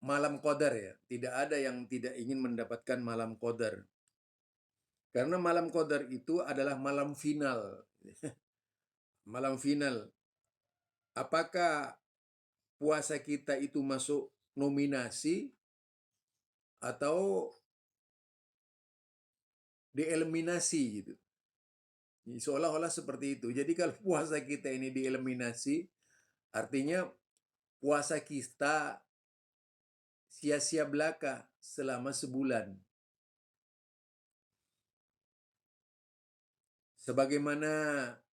malam qadar ya. Tidak ada yang tidak ingin mendapatkan malam qadar. Karena malam qadar itu adalah malam final. Malam final. Apakah puasa kita itu masuk nominasi atau dieliminasi gitu. Seolah-olah seperti itu. Jadi kalau puasa kita ini dieliminasi, artinya puasa kita sia-sia belaka selama sebulan. Sebagaimana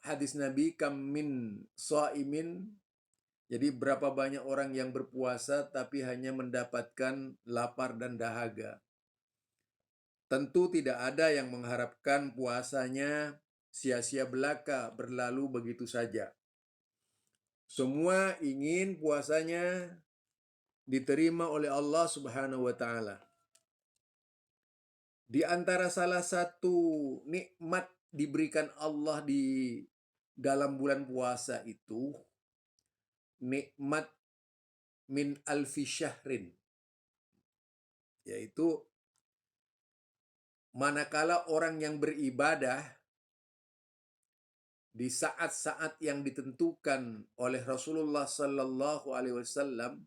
hadis Nabi, kam min shaimin, jadi berapa banyak orang yang berpuasa tapi hanya mendapatkan lapar dan dahaga. Tentu tidak ada yang mengharapkan puasanya sia-sia belaka berlalu begitu saja. Semua ingin puasanya diterima oleh Allah Subhanahu wa taala. Di antara salah satu nikmat diberikan Allah di dalam bulan puasa itu nikmat min alfi syahrin, yaitu manakala orang yang beribadah di saat-saat yang ditentukan oleh Rasulullah Sallallahu Alaihi Wasallam,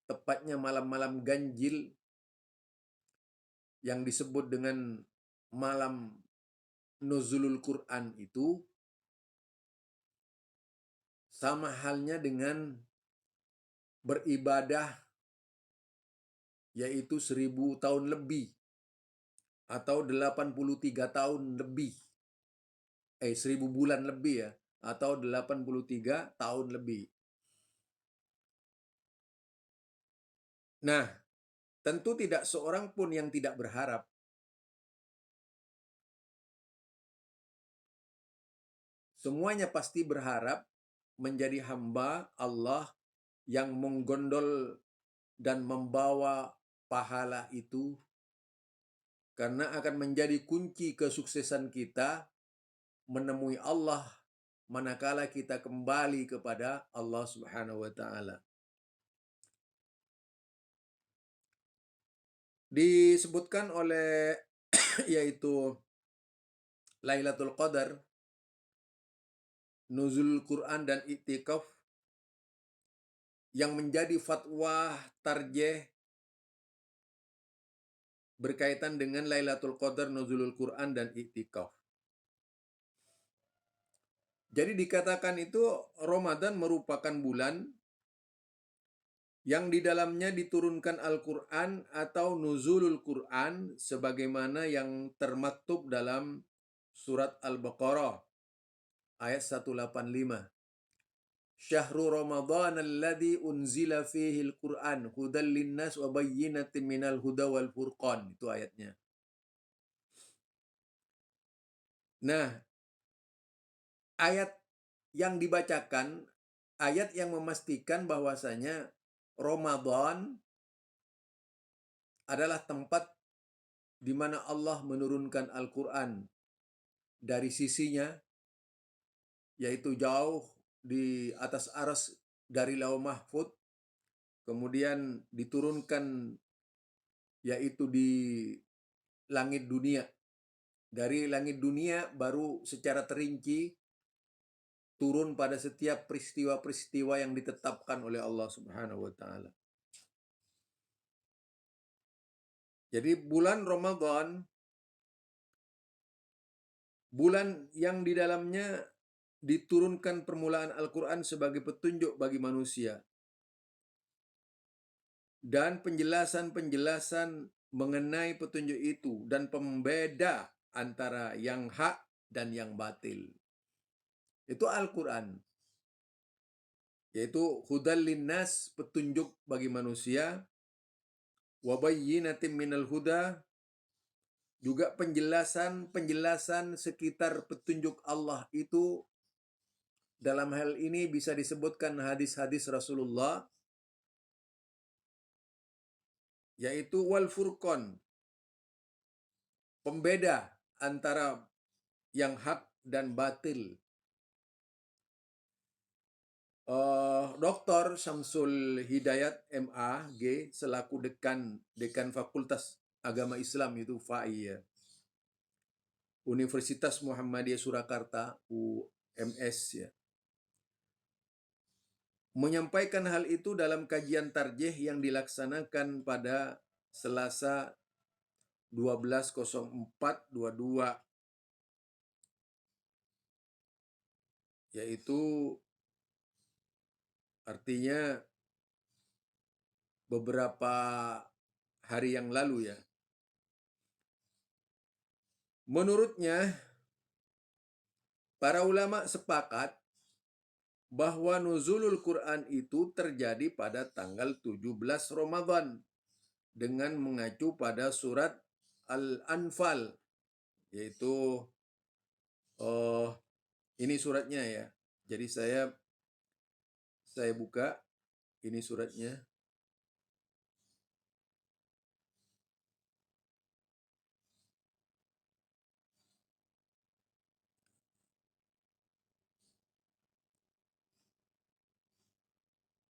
tepatnya malam-malam ganjil yang disebut dengan malam nuzulul Quran itu, sama halnya dengan beribadah yaitu 1000 tahun lebih atau 83 tahun lebih. 1000 bulan lebih ya, atau 83 tahun lebih. Nah, tentu tidak seorang pun yang tidak berharap. Semuanya pasti berharap menjadi hamba Allah yang menggondol dan membawa pahala itu, karena akan menjadi kunci kesuksesan kita menemui Allah manakala kita kembali kepada Allah Subhanahu wa taala. Disebutkan oleh yaitu Lailatul Qadar, nuzul Quran dan iktikaf yang menjadi fatwa tarjih berkaitan dengan Lailatul Qadar, nuzulul Quran dan iktikaf. Jadi dikatakan itu Ramadan merupakan bulan yang di dalamnya diturunkan Al-Quran atau nuzulul Quran sebagaimana yang termaktub dalam surat Al-Baqarah ayat 185. Syahrul Ramadan alladzi unzila fihi al-Quran hudal linnas wa bayyinatin minal huda wal furqan. Itu ayatnya. Nah, ayat yang dibacakan, ayat yang memastikan bahwasanya Ramadan adalah tempat di mana Allah menurunkan Al-Quran dari sisinya, yaitu jauh di atas aras dari Lauh Mahfud, kemudian diturunkan yaitu di langit dunia. Dari langit dunia baru secara terinci turun pada setiap peristiwa-peristiwa yang ditetapkan oleh Allah Subhanahu wa taala. Jadi bulan Ramadan, bulan yang di dalamnya diturunkan permulaan Al-Quran sebagai petunjuk bagi manusia. Dan penjelasan-penjelasan mengenai petunjuk itu dan pembeda antara yang hak dan yang batil. Itu Al-Quran. Yaitu hudal linnas, petunjuk bagi manusia, wa bayyinatin minal huda, juga penjelasan-penjelasan sekitar petunjuk Allah itu dalam hal ini bisa disebutkan hadis-hadis Rasulullah, yaitu wal furqan, pembeda antara yang hak dan batil. Dr. Syamsul Hidayat MA.G selaku Dekan Fakultas Agama Islam itu FAI ya. Universitas Muhammadiyah Surakarta UMS ya. Menyampaikan hal itu dalam kajian tarjih yang dilaksanakan pada Selasa 12.04.22, yaitu artinya beberapa hari yang lalu ya. Menurutnya, para ulama sepakat bahwa nuzulul Quran itu terjadi pada tanggal 17 Ramadan dengan mengacu pada surat Al-Anfal, yaitu oh, ini suratnya ya. Jadi saya buka, ini suratnya.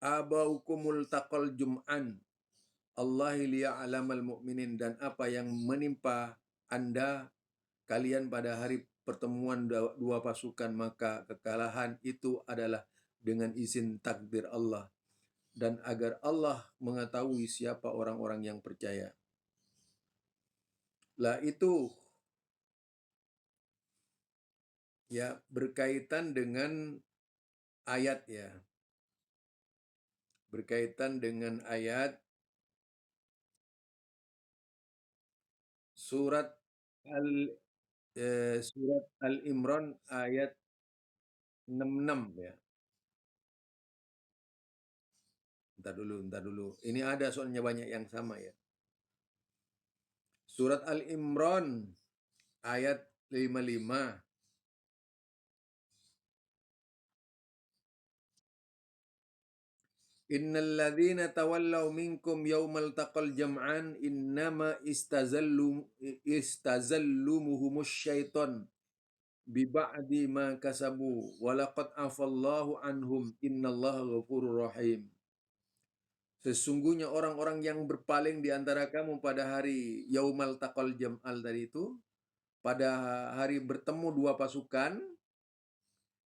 Abaukumul taqal jum'an Allahi liya'lamal mu'minin, dan apa yang menimpa Anda kalian pada hari pertemuan dua pasukan, maka kekalahan itu adalah dengan izin takdir Allah, dan agar Allah mengetahui siapa orang-orang yang percaya. Lah itu ya berkaitan dengan ayat ya. Berkaitan dengan ayat surat Al surat Al-Imran ayat 66 ya. Ntar dulu. Ini ada soalnya banyak yang sama ya. Surat Al-Imran ayat 55. Innal ladzina tawallaw minkum yaumal taqal jam'an innama istazallumuhumus syaiton bi ba'di ma kasabu walaqad afallahu anhum innallaha ghafurur rahim. Sesungguhnya orang-orang yang berpaling di antara kamu pada hari yaumal taqal jam'al tadi itu, pada hari bertemu dua pasukan,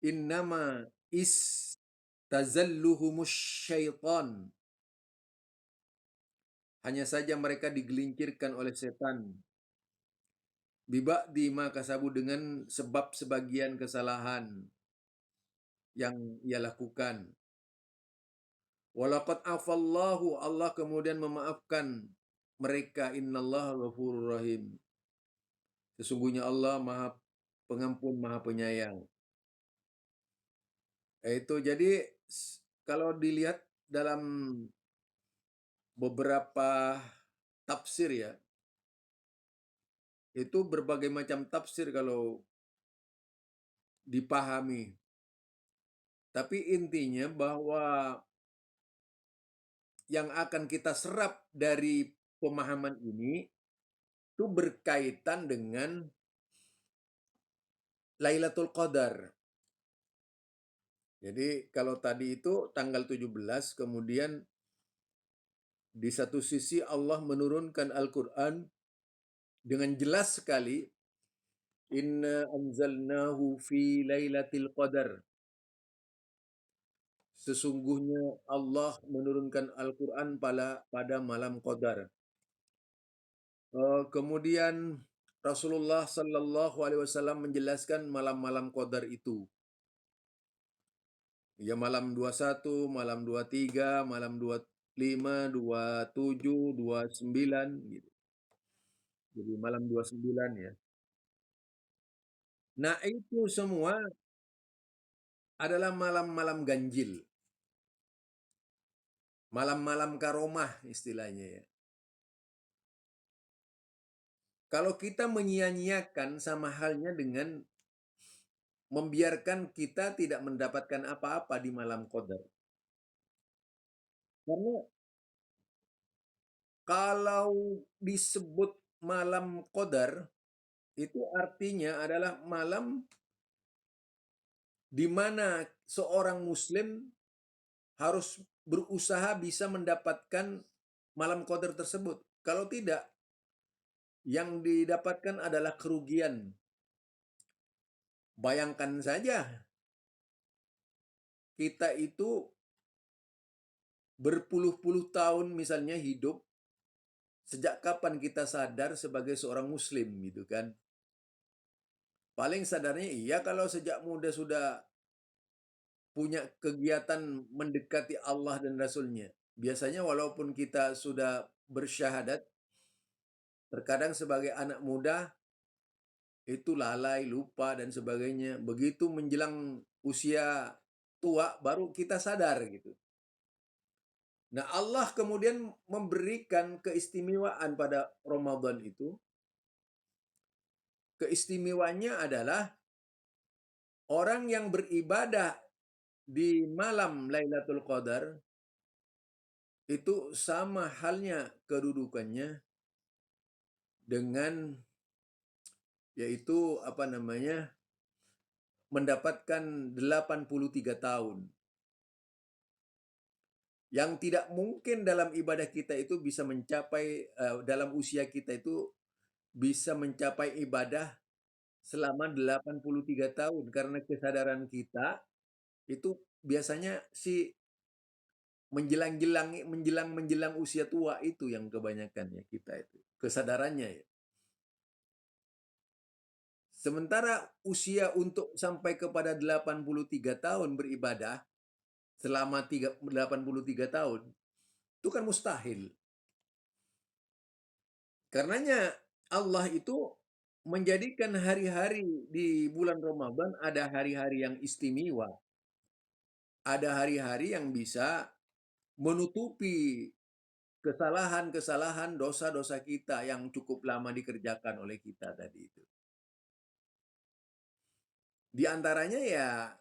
innama istazalluhumus syaitan, hanya saja mereka digelincirkan oleh setan, biba'di ma kasabu, dengan sebab sebagian kesalahan yang ia lakukan. Walaqad afallahu, Allah kemudian memaafkan mereka, innallaha ghafurur rahim. Sesungguhnya Allah Maha Pengampun, Maha Penyayang. Itu jadi kalau dilihat dalam beberapa tafsir ya, itu berbagai macam tafsir kalau dipahami. Tapi intinya bahwa yang akan kita serap dari pemahaman ini itu berkaitan dengan Lailatul Qadar. Jadi kalau tadi itu tanggal 17, kemudian di satu sisi Allah menurunkan Al-Quran dengan jelas sekali, inna anzalnahu fi lailatul qadar. Sesungguhnya Allah menurunkan Al-Quran pada malam Qadar. Kemudian Rasulullah Sallallahu Alaihi Wasallam menjelaskan malam-malam Qadar itu. Ya, malam 21, malam 23, malam 25, 27, 29 gitu. Jadi malam 29 ya. Nah, itu semua adalah malam-malam ganjil. Malam-malam karomah istilahnya ya. Kalau kita menyia-nyiakan, sama halnya dengan membiarkan kita tidak mendapatkan apa-apa di malam Qadar. Karena kalau disebut malam Qadar, itu artinya adalah malam di mana seorang muslim harus berusaha bisa mendapatkan malam qadar tersebut. Kalau tidak, yang didapatkan adalah kerugian. Bayangkan saja, kita itu berpuluh-puluh tahun misalnya hidup, sejak kapan kita sadar sebagai seorang muslim gitu kan. Paling sadarnya iya kalau sejak muda sudah punya kegiatan mendekati Allah dan Rasulnya. Biasanya walaupun kita sudah bersyahadat, terkadang sebagai anak muda itu lalai, lupa dan sebagainya. Begitu menjelang usia tua baru kita sadar gitu. Nah, Allah kemudian memberikan keistimewaan pada Ramadan itu. Keistimewaannya adalah orang yang beribadah di malam Lailatul Qadar itu sama halnya kedudukannya dengan yaitu apa namanya? Mendapatkan 83 tahun. Yang tidak mungkin dalam ibadah kita itu bisa mencapai dalam usia kita itu bisa mencapai ibadah selama 83 tahun karena kesadaran kita itu biasanya si menjelang usia tua itu yang kebanyakan ya kita itu kesadarannya ya. Sementara usia untuk sampai kepada 83 tahun beribadah selama 83 tahun itu kan mustahil. Karenanya Allah itu menjadikan hari-hari di bulan Ramadan ada hari-hari yang istimewa. Ada hari-hari yang bisa menutupi kesalahan-kesalahan, dosa-dosa kita yang cukup lama dikerjakan oleh kita tadi itu. Di antaranya ya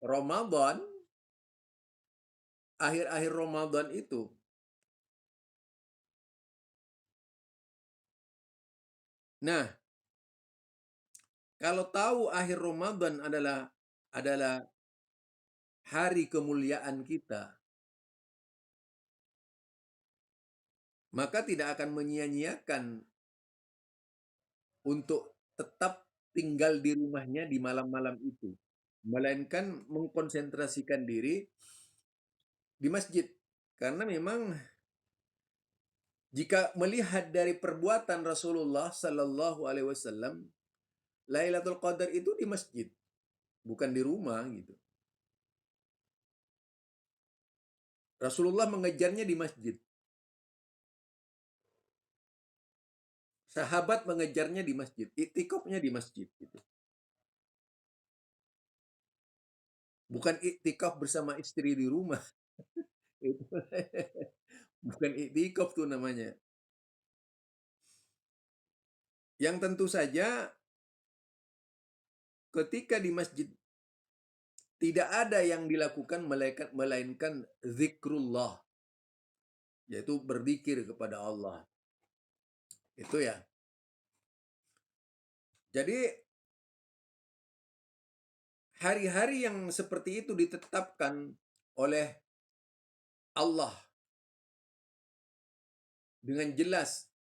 Ramadan, akhir-akhir Ramadan itu. Nah, kalau tahu akhir Ramadan adalah hari kemuliaan kita, maka tidak akan menyia-nyiakan untuk tetap tinggal di rumahnya di malam-malam itu, melainkan mengkonsentrasikan diri di masjid. Karena memang jika melihat dari perbuatan Rasulullah Sallallahu Alaihi Wasallam, Lailatul Qadar itu di masjid, bukan di rumah gitu. Rasulullah mengejarnya di masjid. Sahabat mengejarnya di masjid, iktikafnya di masjid gitu. Bukan iktikaf bersama istri di rumah. Itu bukan iktikaf tuh namanya. Yang tentu saja ketika di masjid tidak ada yang dilakukan melainkan zikrullah, yaitu berzikir kepada Allah. Itu ya. Jadi hari-hari yang seperti itu ditetapkan oleh Allah dengan jelas.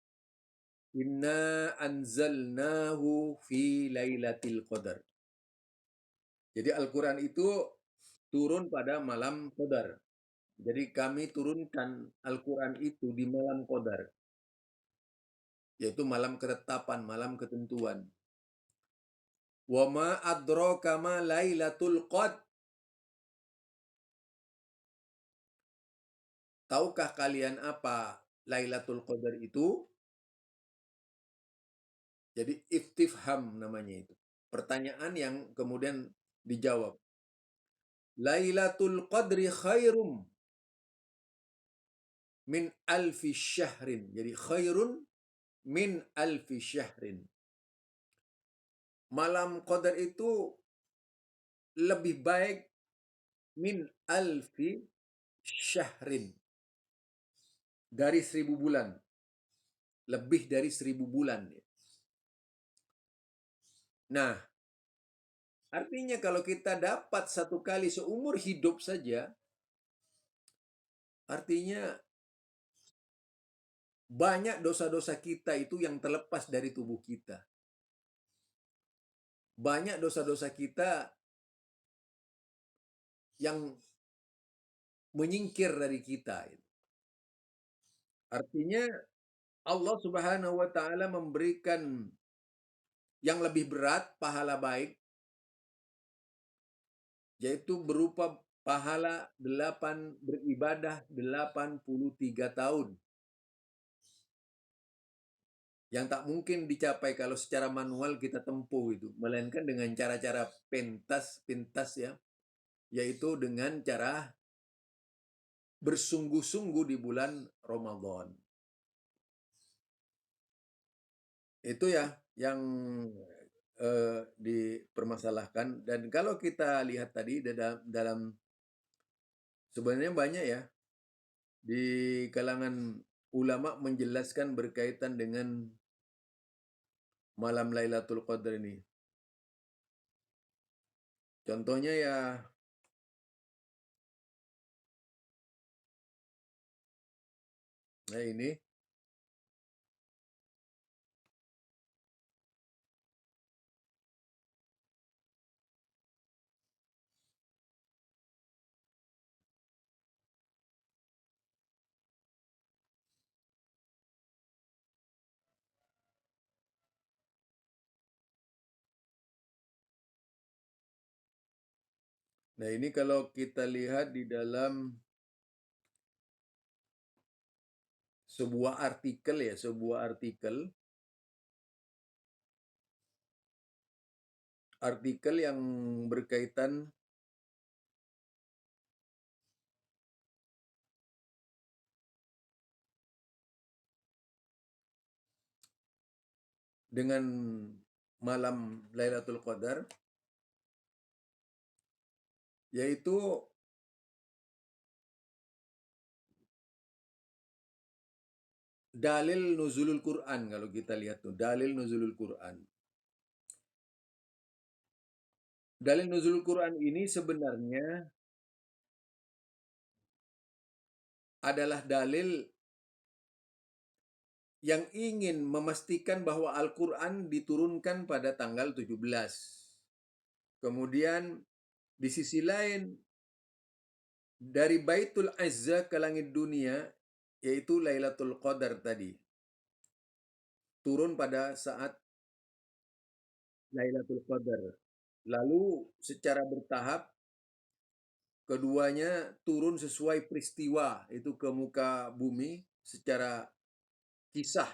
Inna anzalnahu fi lailatul qadar. Jadi Al-Quran itu turun pada malam Qadar. Jadi kami turunkan Al-Quran itu di malam Qadar, yaitu malam ketetapan, malam ketentuan. Wa ma adraka ma lailatul qad. Tahukah kalian apa Lailatul Qadar itu? Jadi istifham namanya itu. Pertanyaan yang kemudian dijawab. Lailatul Qadri khairum min alfi syahrin. Jadi khairun min alfi syahrin. Malam Qadar itu lebih baik min alfi syahrin. Dari 1000 bulan. Lebih dari 1000 bulan. Nah, artinya kalau kita dapat satu kali seumur hidup saja, Artinya banyak dosa-dosa kita itu yang terlepas dari tubuh kita. Banyak dosa-dosa kita yang menyingkir dari kita. Artinya Allah Subhanahu wa taala memberikan yang lebih berat pahala baik, yaitu berupa pahala beribadah 83 tahun. Yang tak mungkin dicapai kalau secara manual kita tempuh itu, melainkan dengan cara-cara pintas ya, yaitu dengan cara bersungguh-sungguh di bulan Ramadan. Itu ya yang dipermasalahkan. Dan kalau kita lihat tadi dalam sebenarnya banyak ya di kalangan ulama menjelaskan berkaitan dengan malam Lailatul Qadar ini. Contohnya ya, nah ini. Nah, ini kalau kita lihat di dalam sebuah artikel ya, artikel yang berkaitan dengan malam Lailatul Qadar, yaitu dalil nuzulul Quran. Kalau kita lihat tuh dalil nuzulul Quran. Dalil nuzulul Quran ini sebenarnya adalah dalil yang ingin memastikan bahwa Al-Quran diturunkan pada tanggal 17. Kemudian di sisi lain dari Baitul Azza ke langit dunia, yaitu Lailatul Qadar tadi, turun pada saat Lailatul Qadar. Lalu secara bertahap keduanya turun sesuai peristiwa itu ke muka bumi secara kisah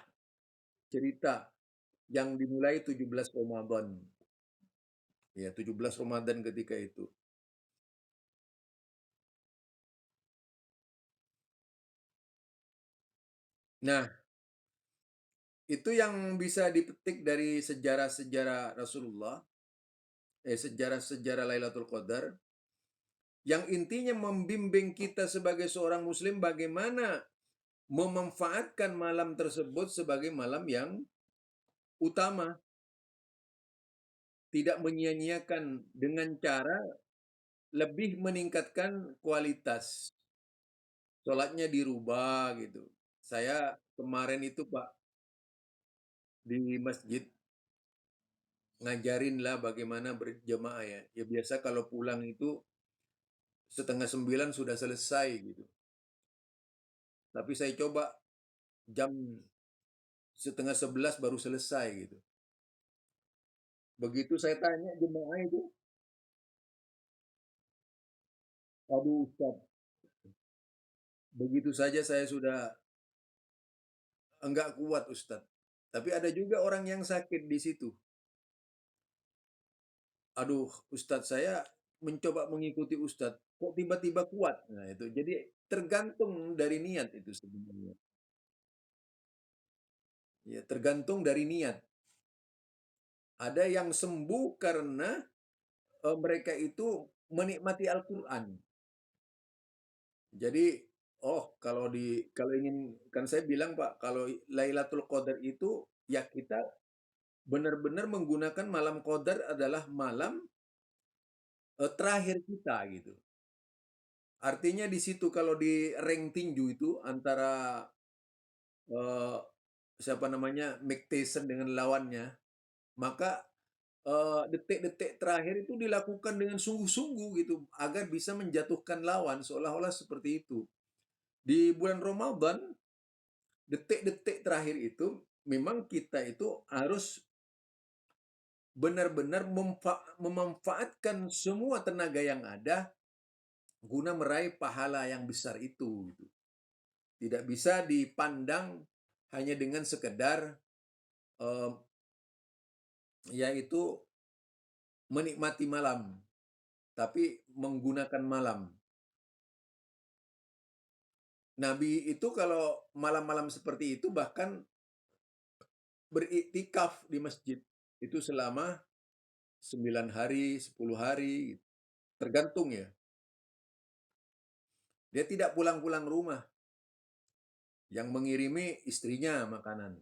cerita yang dimulai 17 Ramadan. Ya, 17 Ramadan ketika itu. Nah, itu yang bisa dipetik dari sejarah-sejarah Rasulullah, sejarah-sejarah Lailatul Qadar, yang intinya membimbing kita sebagai seorang muslim bagaimana memanfaatkan malam tersebut sebagai malam yang utama, tidak menyia-nyiakan dengan cara lebih meningkatkan kualitas. Sholatnya dirubah gitu. Saya kemarin itu Pak di masjid ngajarin lah bagaimana berjamaah ya. Ya biasa kalau pulang itu setengah 9 sudah selesai gitu. Tapi saya coba jam setengah 11 baru selesai gitu. Begitu saya tanya jemaah itu, aduh Ustaz, begitu saja saya sudah enggak kuat Ustaz. Tapi ada juga orang yang sakit di situ. Aduh Ustaz, saya mencoba mengikuti Ustaz, kok tiba-tiba kuat. Nah itu, jadi tergantung dari niat itu sebenarnya. Ya, tergantung dari niat. Ada yang sembuh karena mereka itu menikmati Al-Quran. Jadi, kalau ingin, kan saya bilang Pak, kalau Lailatul Qadar itu ya kita benar-benar menggunakan malam Qadar adalah malam terakhir kita gitu. Artinya di situ kalau di rank tinju itu antara, eee, siapa namanya, Mike Tyson dengan lawannya, maka, detik-detik terakhir itu dilakukan dengan sungguh-sungguh gitu, agar bisa menjatuhkan lawan, seolah-olah seperti itu. Di bulan Ramadan, detik-detik terakhir itu memang kita itu harus benar-benar memanfaatkan semua tenaga yang ada guna meraih pahala yang besar itu, gitu. Tidak bisa dipandang hanya dengan sekedar, eee, yaitu menikmati malam, tapi menggunakan malam. Nabi itu kalau malam-malam seperti itu bahkan beriktikaf di masjid. Itu selama 9 hari, 10 hari, tergantung ya. Dia tidak pulang-pulang rumah, yang mengirimi istrinya makanan.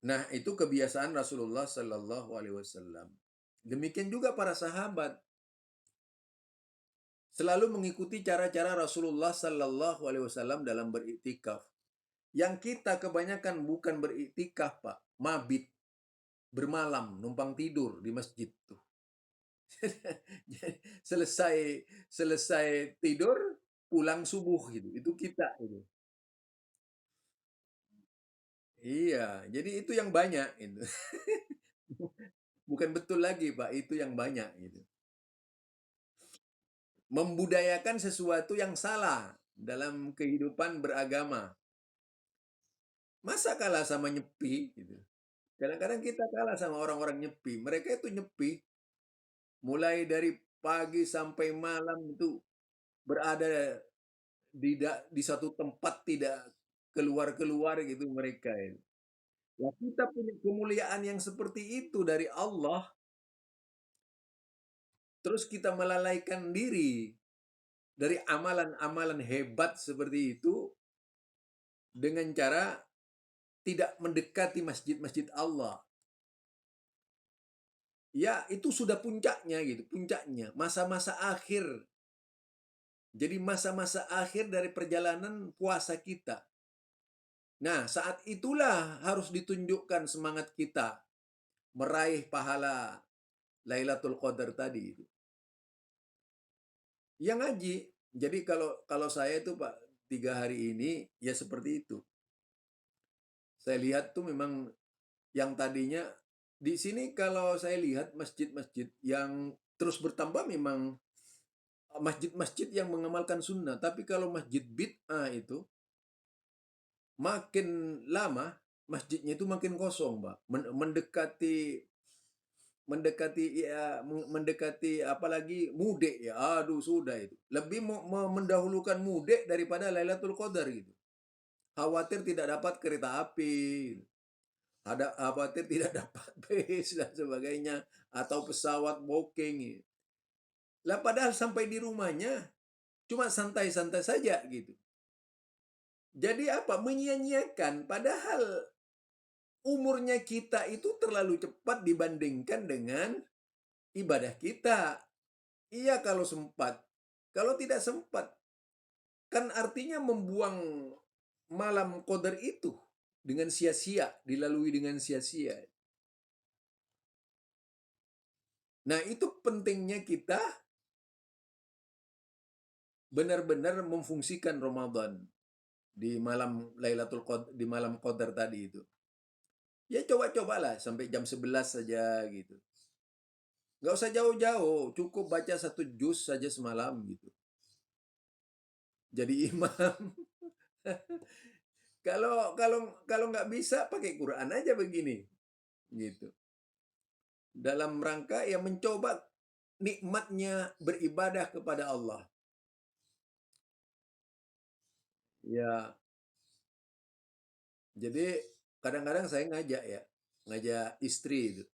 Nah, itu kebiasaan Rasulullah Shallallahu Alaihi Wasallam. Demikian juga para sahabat selalu mengikuti cara-cara Rasulullah Shallallahu Alaihi Wasallam dalam beriktikaf. Yang kita kebanyakan bukan beriktikaf, Pak, mabit, bermalam, numpang tidur di masjid tuh. selesai selesai tidur, pulang subuh gitu. Itu kita itu. Iya, jadi itu yang banyak itu. Bukan betul lagi, Pak, itu yang banyak gitu. Membudayakan sesuatu yang salah dalam kehidupan beragama. Masa kalah sama nyepi gitu. Kadang-kadang kita kalah sama orang-orang nyepi. Mereka itu nyepi mulai dari pagi sampai malam itu berada di satu tempat, tidak keluar-keluar gitu mereka itu. Nah, kita punya kemuliaan yang seperti itu dari Allah, terus kita melalaikan diri dari amalan-amalan hebat seperti itu dengan cara tidak mendekati masjid-masjid Allah. Ya, itu sudah puncaknya gitu, puncaknya, masa-masa akhir. Jadi masa-masa akhir dari perjalanan puasa kita. Nah, saat itulah harus ditunjukkan semangat kita meraih pahala Lailatul Qadar tadi itu. Ya ngaji. Jadi kalau kalau saya itu Pak, 3 hari ini ya seperti itu. Saya lihat tuh memang yang tadinya di sini kalau saya lihat masjid-masjid yang terus bertambah memang masjid-masjid yang mengamalkan sunnah. Tapi kalau masjid bid'ah itu makin lama masjidnya itu makin kosong, Pak. Mendekati mendekati ya mendekati apalagi mudik ya. Aduh sudah itu. Lebih mendahulukan mudik daripada Lailatul Qadar gitu. Khawatir tidak dapat kereta api, ada khawatir tidak dapat bis dan sebagainya atau pesawat booking. Lah padahal sampai di rumahnya cuma santai-santai saja gitu. Jadi apa? Menyia-nyiakan padahal umurnya kita itu terlalu cepat dibandingkan dengan ibadah kita. Iya kalau sempat. Kalau tidak sempat, kan artinya membuang malam qadar itu dengan sia-sia, dilalui dengan sia-sia. Nah, itu pentingnya kita benar-benar memfungsikan Ramadan di malam Lailatul Qadar, di malam Qadar tadi itu. Ya coba-cobalah sampai jam 11 saja gitu. Nggak usah jauh-jauh, cukup baca 1 juz saja semalam gitu. Jadi imam. Kalau kalau kalau nggak bisa pakai Quran aja begini, gitu. Dalam rangka yang mencoba nikmatnya beribadah kepada Allah. Ya, jadi kadang-kadang saya ngajak ya, ngajak istri itu,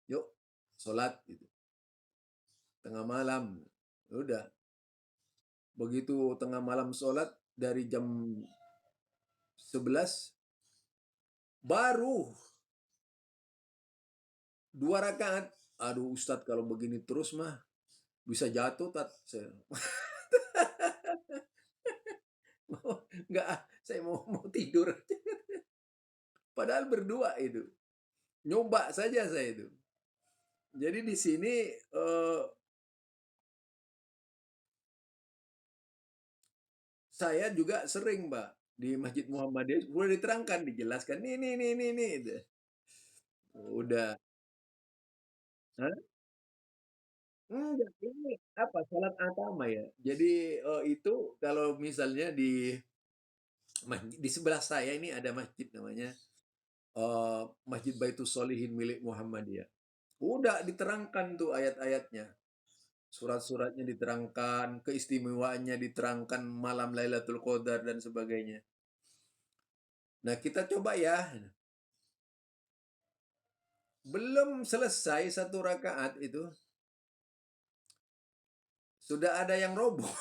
yuk sholat gitu, tengah malam. Udah, begitu tengah malam sholat dari jam 11, baru 2 rakaat. Aduh Ustadz kalau begini terus mah Bisa jatuh Tat, saya. Enggak ah, saya mau tidur. Padahal berdua itu. Nyoba saja saya itu. Jadi di sini, saya juga sering, Mbak, di Masjid Muhammadiyah udah diterangkan, dijelaskan, nih, gitu. Udah. Hah? Enggak, ini apa, salat atama ya. Jadi, itu kalau misalnya di sebelah saya ini ada masjid namanya, Masjid Baitus Sholihin milik Muhammadiyah. Udah diterangkan tuh ayat-ayatnya, surat-suratnya diterangkan, keistimewaannya diterangkan, malam Lailatul Qadar dan sebagainya. Nah, kita coba ya. Belum selesai satu rakaat itu, sudah ada yang roboh.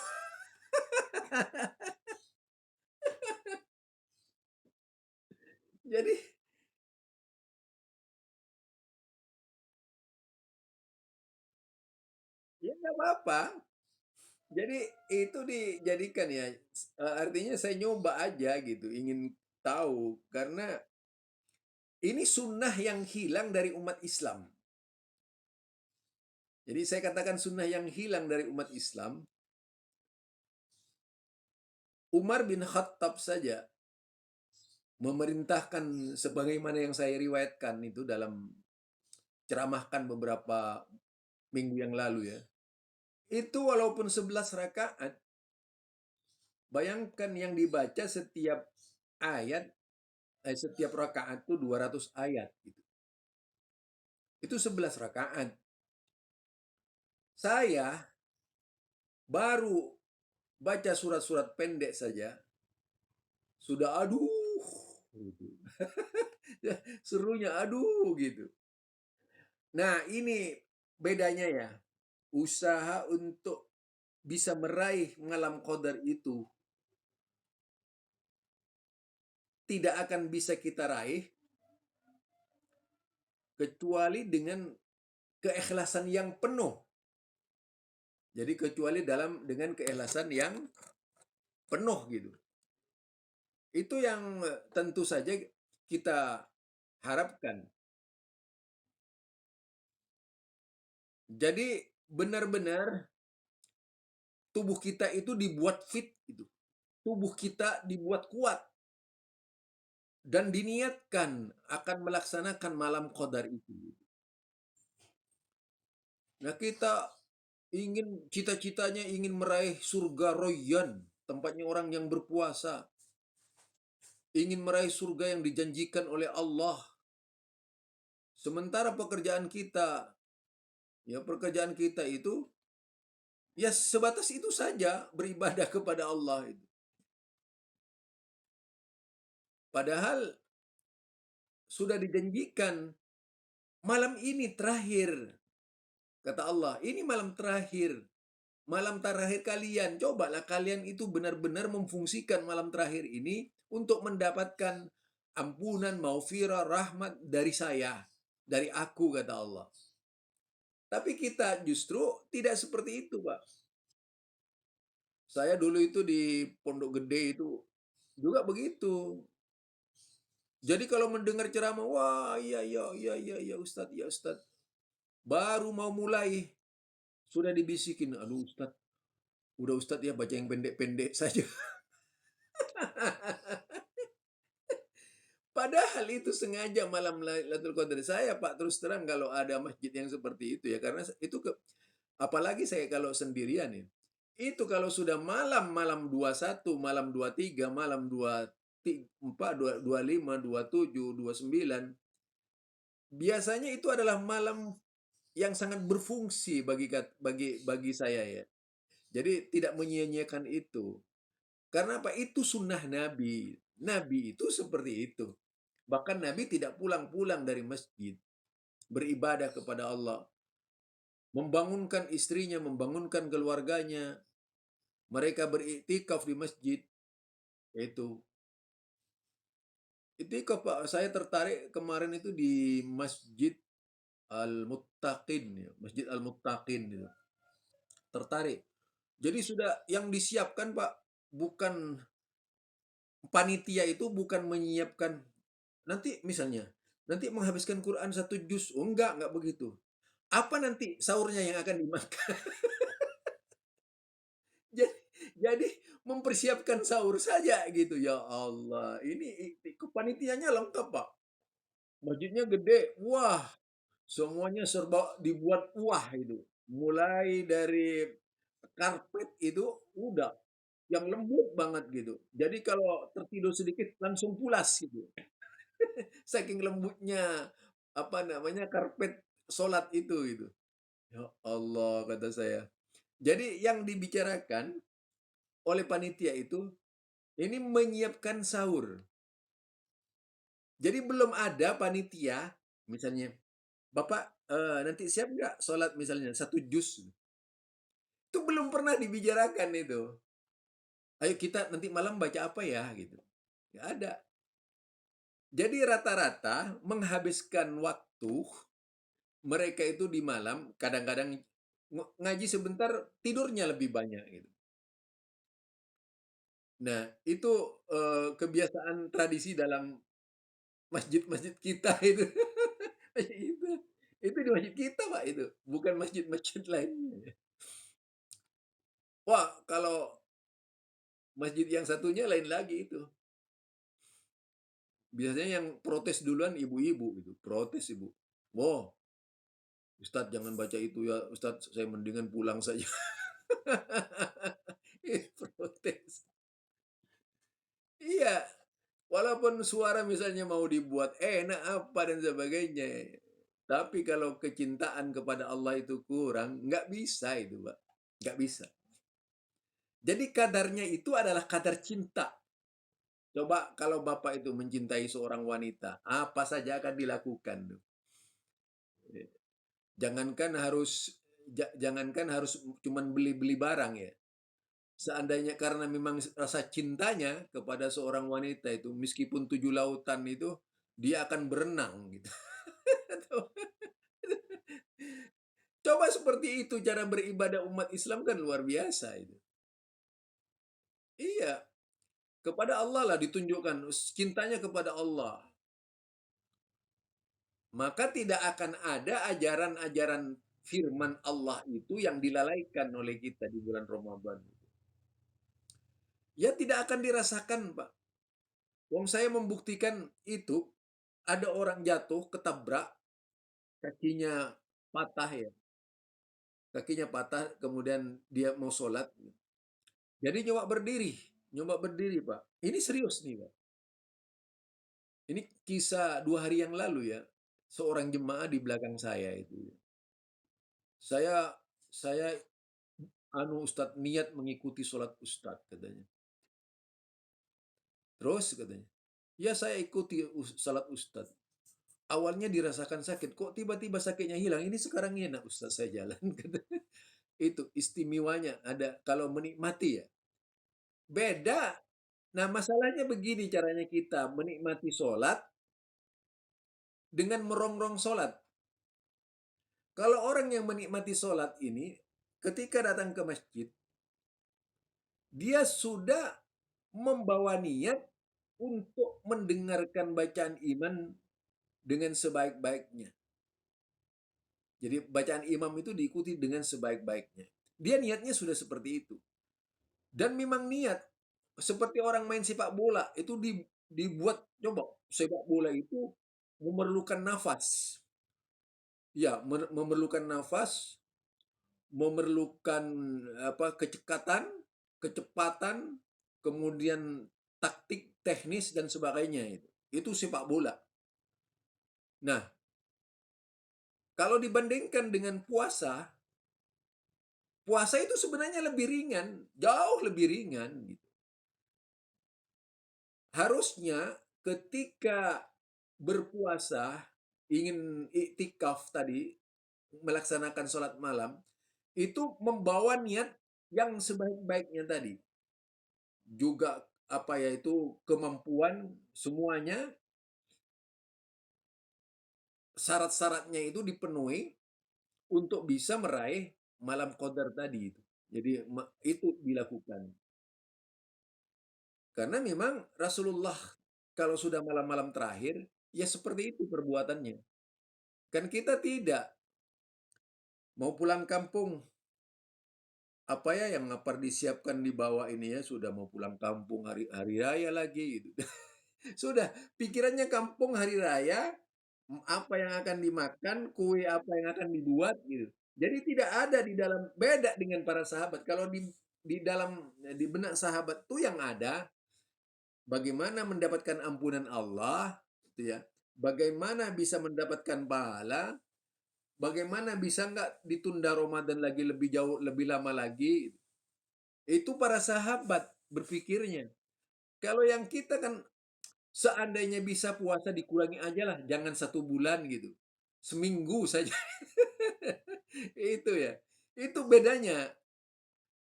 Jadi, ya nggak apa-apa. Jadi itu dijadikan ya, artinya saya nyoba aja gitu, ingin tahu. Karena ini sunnah yang hilang dari umat Islam. Jadi saya katakan sunnah yang hilang dari umat Islam, Umar bin Khattab saja memerintahkan sebagaimana yang saya riwayatkan itu dalam ceramahkan beberapa minggu yang lalu ya. Itu walaupun 11 rakaat, bayangkan yang dibaca setiap ayat, setiap rakaat itu 200 ayat gitu. Itu 11 rakaat. Saya baru baca surat-surat pendek saja, sudah aduh, gitu. Serunya aduh gitu. Nah ini bedanya ya, usaha untuk bisa meraih malam qadar itu tidak akan bisa kita raih kecuali dengan keikhlasan yang penuh. Jadi kecuali dengan keikhlasan yang penuh gitu. Itu yang tentu saja kita harapkan. Jadi benar-benar tubuh kita itu dibuat fit gitu. Tubuh kita dibuat kuat dan diniatkan akan melaksanakan malam qadar itu. Nah, kita cita-citanya ingin meraih surga Royan, tempatnya orang yang berpuasa, ingin meraih surga yang dijanjikan oleh Allah. Sementara pekerjaan kita itu ya sebatas itu saja, beribadah kepada Allah itu. Padahal sudah dijanjikan malam ini terakhir, kata Allah, ini malam terakhir. Malam terakhir kalian, cobalah kalian itu benar-benar memfungsikan malam terakhir ini untuk mendapatkan ampunan, maufirah, rahmat dari saya, dari aku, kata Allah. Tapi kita justru tidak seperti itu, Pak. Saya dulu itu di Pondok Gede itu juga begitu. Jadi kalau mendengar ceramah, wah iya iya iya iya iya Ustadz, ya Ustadz. Baru mau mulai sudah dibisikin, aduh Ustadz, udah Ustadz ya baca yang pendek-pendek saja. Padahal itu sengaja malam Lailatul Qadar. Saya Pak terus terang kalau ada masjid yang seperti itu ya, karena itu apalagi saya kalau sendirian ya. Itu kalau sudah malam-malam 21, malam 23, malam 24, 25, 27, 29, biasanya itu adalah malam yang sangat berfungsi bagi saya ya. Jadi tidak menyia-nyiakan itu. Karena apa? Itu sunnah Nabi. Nabi itu seperti itu. Bahkan Nabi tidak pulang-pulang dari masjid, beribadah kepada Allah, membangunkan istrinya, membangunkan keluarganya, mereka beriktikaf di masjid. Itu iktikaf Pak, saya tertarik kemarin itu di Masjid Al-Muttaqin, ya. Masjid Al-Muttaqin itu. tertarik. Jadi sudah yang disiapkan, Pak, bukan panitia itu bukan menyiapkan nanti misalnya, nanti menghabiskan Quran 1 juz, oh enggak begitu. Apa nanti sahurnya yang akan dimakan? Ja jadi mempersiapkan sahur saja gitu, ya Allah. Ini kepanitiaannya lengkap, Pak. Masjidnya gede, wah, semuanya serba dibuat wah itu. Mulai dari karpet itu udah yang lembut banget gitu. Jadi kalau tertidur sedikit langsung pulas gitu. Saking lembutnya apa namanya karpet sholat itu gitu. Ya Allah kata saya. Jadi yang dibicarakan oleh panitia itu ini menyiapkan sahur. Jadi belum ada panitia misalnya, "Bapak, nanti siap nggak sholat misalnya 1 juz?" Itu belum pernah dibicarakan itu. "Ayo kita nanti malam baca apa ya?" Gitu. Nggak ada. Jadi rata-rata menghabiskan waktu mereka itu di malam kadang-kadang ngaji sebentar, tidurnya lebih banyak gitu. Nah, itu, kebiasaan tradisi dalam masjid-masjid kita itu. Itu itu di masjid kita, Pak, itu, bukan masjid-masjid lainnya. Wah, kalau masjid yang satunya lain lagi itu. Biasanya yang protes duluan ibu-ibu gitu, protes ibu. "Wah, Ustadz jangan baca itu ya, Ustadz, saya mendingan pulang saja." Protes. Iya, walaupun suara misalnya mau dibuat enak apa dan sebagainya, tapi kalau kecintaan kepada Allah itu kurang, nggak bisa itu, Pak, nggak bisa. Jadi kadarnya itu adalah kadar cinta. Coba kalau Bapak itu mencintai seorang wanita, apa saja akan dilakukan tuh. Jangankan harus jangankan harus cuman beli-beli barang ya. Seandainya karena memang rasa cintanya kepada seorang wanita itu, meskipun 7 lautan itu, dia akan berenang gitu. Coba seperti itu cara beribadah umat Islam kan luar biasa itu. Iya, kepada Allah lah ditunjukkan cintanya kepada Allah. Maka tidak akan ada ajaran-ajaran firman Allah itu yang dilalaikan oleh kita di bulan Ramadan. Ya tidak akan dirasakan, Pak. Wong saya membuktikan itu, ada orang jatuh, ketabrak, kakinya patah ya, kakinya patah, kemudian dia mau sholat. Jadi nyoba berdiri, Pak. Ini serius nih, Pak. Ini kisah 2 hari yang lalu ya, seorang jemaah di belakang saya itu. Saya saya Ustadz niat mengikuti sholat Ustadz katanya. Terus katanya, ya saya ikuti sholat Ustadz. Awalnya dirasakan sakit, kok tiba-tiba sakitnya hilang. Ini sekarang enak Ustadz saya jalan. Itu istimewanya ada kalau menikmati ya. Beda. Nah masalahnya begini caranya kita menikmati sholat dengan merongrong sholat. Kalau orang yang menikmati sholat ini, ketika datang ke masjid, dia sudah membawa niat untuk mendengarkan bacaan iman dengan sebaik-baiknya. Jadi bacaan imam itu diikuti dengan sebaik-baiknya. Dia niatnya sudah seperti itu. Dan memang niat seperti orang main sepak bola itu dibuat coba sepak bola itu memerlukan nafas. Ya, memerlukan nafas, memerlukan apa kecekatan, kecepatan, kemudian taktik, teknis dan sebagainya itu. Itu sepak bola. Nah, kalau dibandingkan dengan puasa, puasa itu sebenarnya lebih ringan, jauh lebih ringan gitu. Harusnya ketika berpuasa ingin iktikaf tadi, melaksanakan sholat malam, itu membawa niat yang sebaik-baiknya tadi. Juga apa ya itu kemampuan semuanya syarat-syaratnya itu dipenuhi untuk bisa meraih malam qadar tadi itu. Jadi itu dilakukan. Karena memang Rasulullah kalau sudah malam-malam terakhir, ya seperti itu perbuatannya. Kan kita tidak, mau pulang kampung, apa ya yang ngapar disiapkan di bawah ini ya, sudah mau pulang kampung hari hari raya lagi gitu. Sudah pikirannya kampung hari raya, apa yang akan dimakan, kue apa yang akan dibuat gitu. Jadi tidak ada di dalam, beda dengan para sahabat. Kalau di dalam di benak sahabat tuh yang ada bagaimana mendapatkan ampunan Allah, gitu ya. Bagaimana bisa mendapatkan pahala, bagaimana bisa nggak ditunda Ramadan lagi lebih jauh, lebih lama lagi. Itu para sahabat berpikirnya. Kalau yang kita kan seandainya bisa puasa dikurangi aja lah, jangan 1 bulan gitu. Seminggu saja. Itu ya. Itu bedanya.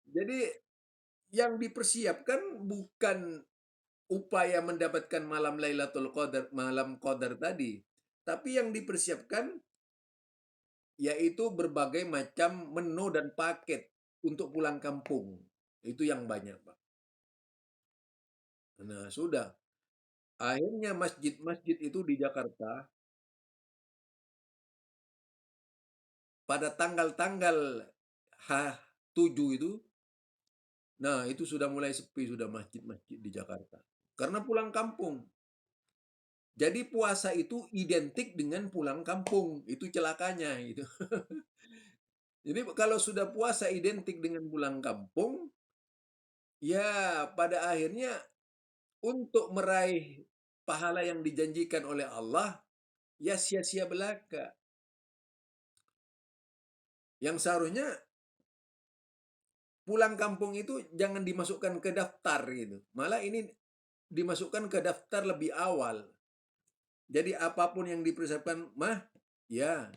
Jadi yang dipersiapkan bukan upaya mendapatkan malam Lailatul Qadar, malam Qadar tadi. Tapi yang dipersiapkan yaitu berbagai macam menu dan paket untuk pulang kampung. Itu yang banyak, Pak. Nah, sudah. Akhirnya masjid-masjid itu di Jakarta pada tanggal-tanggal H7 itu, nah itu sudah mulai sepi sudah masjid-masjid di Jakarta. Karena pulang kampung. Jadi puasa itu identik dengan pulang kampung. Itu celakanya itu. Jadi kalau sudah puasa identik dengan pulang kampung, ya pada akhirnya untuk meraih pahala yang dijanjikan oleh Allah, ya sia-sia belaka. Yang seharusnya pulang kampung itu jangan dimasukkan ke daftar gitu. Malah ini dimasukkan ke daftar lebih awal. Jadi apapun yang dipersiapkan, mah, ya,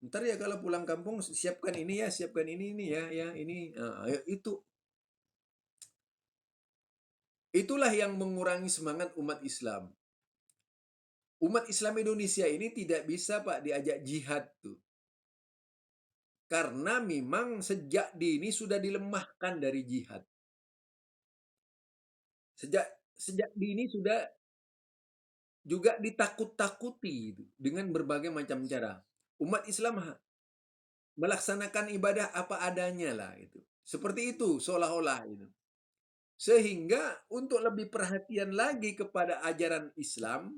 ntar ya kalau pulang kampung siapkan ini ya, siapkan ini ya, ya ini. Nah, itu itulah yang mengurangi semangat umat Islam. Umat Islam Indonesia ini tidak bisa Pak diajak jihad tuh. Karena memang sejak dini sudah dilemahkan dari jihad. Sejak sejak dini sudah juga ditakut-takuti gitu, dengan berbagai macam cara. Umat Islam melaksanakan ibadah apa adanya lah itu. Seperti itu seolah-olah itu. Sehingga untuk lebih perhatian lagi kepada ajaran Islam,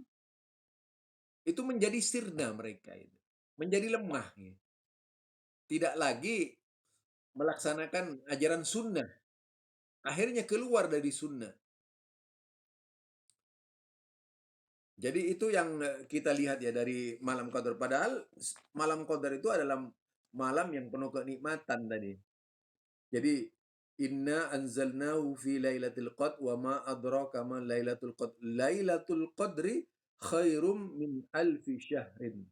itu menjadi sirna mereka itu. Menjadi lemah. Ya. Tidak lagi melaksanakan ajaran sunnah. Akhirnya keluar dari sunnah. Jadi itu yang kita lihat ya dari malam qadar. Padahal malam qadar itu adalah malam yang penuh kenikmatan tadi. Jadi inna anzalnahu fi lailatul qadr wa ma adraka ma lailatul qadr. Lailatul qadri khairum min alfi syahrin.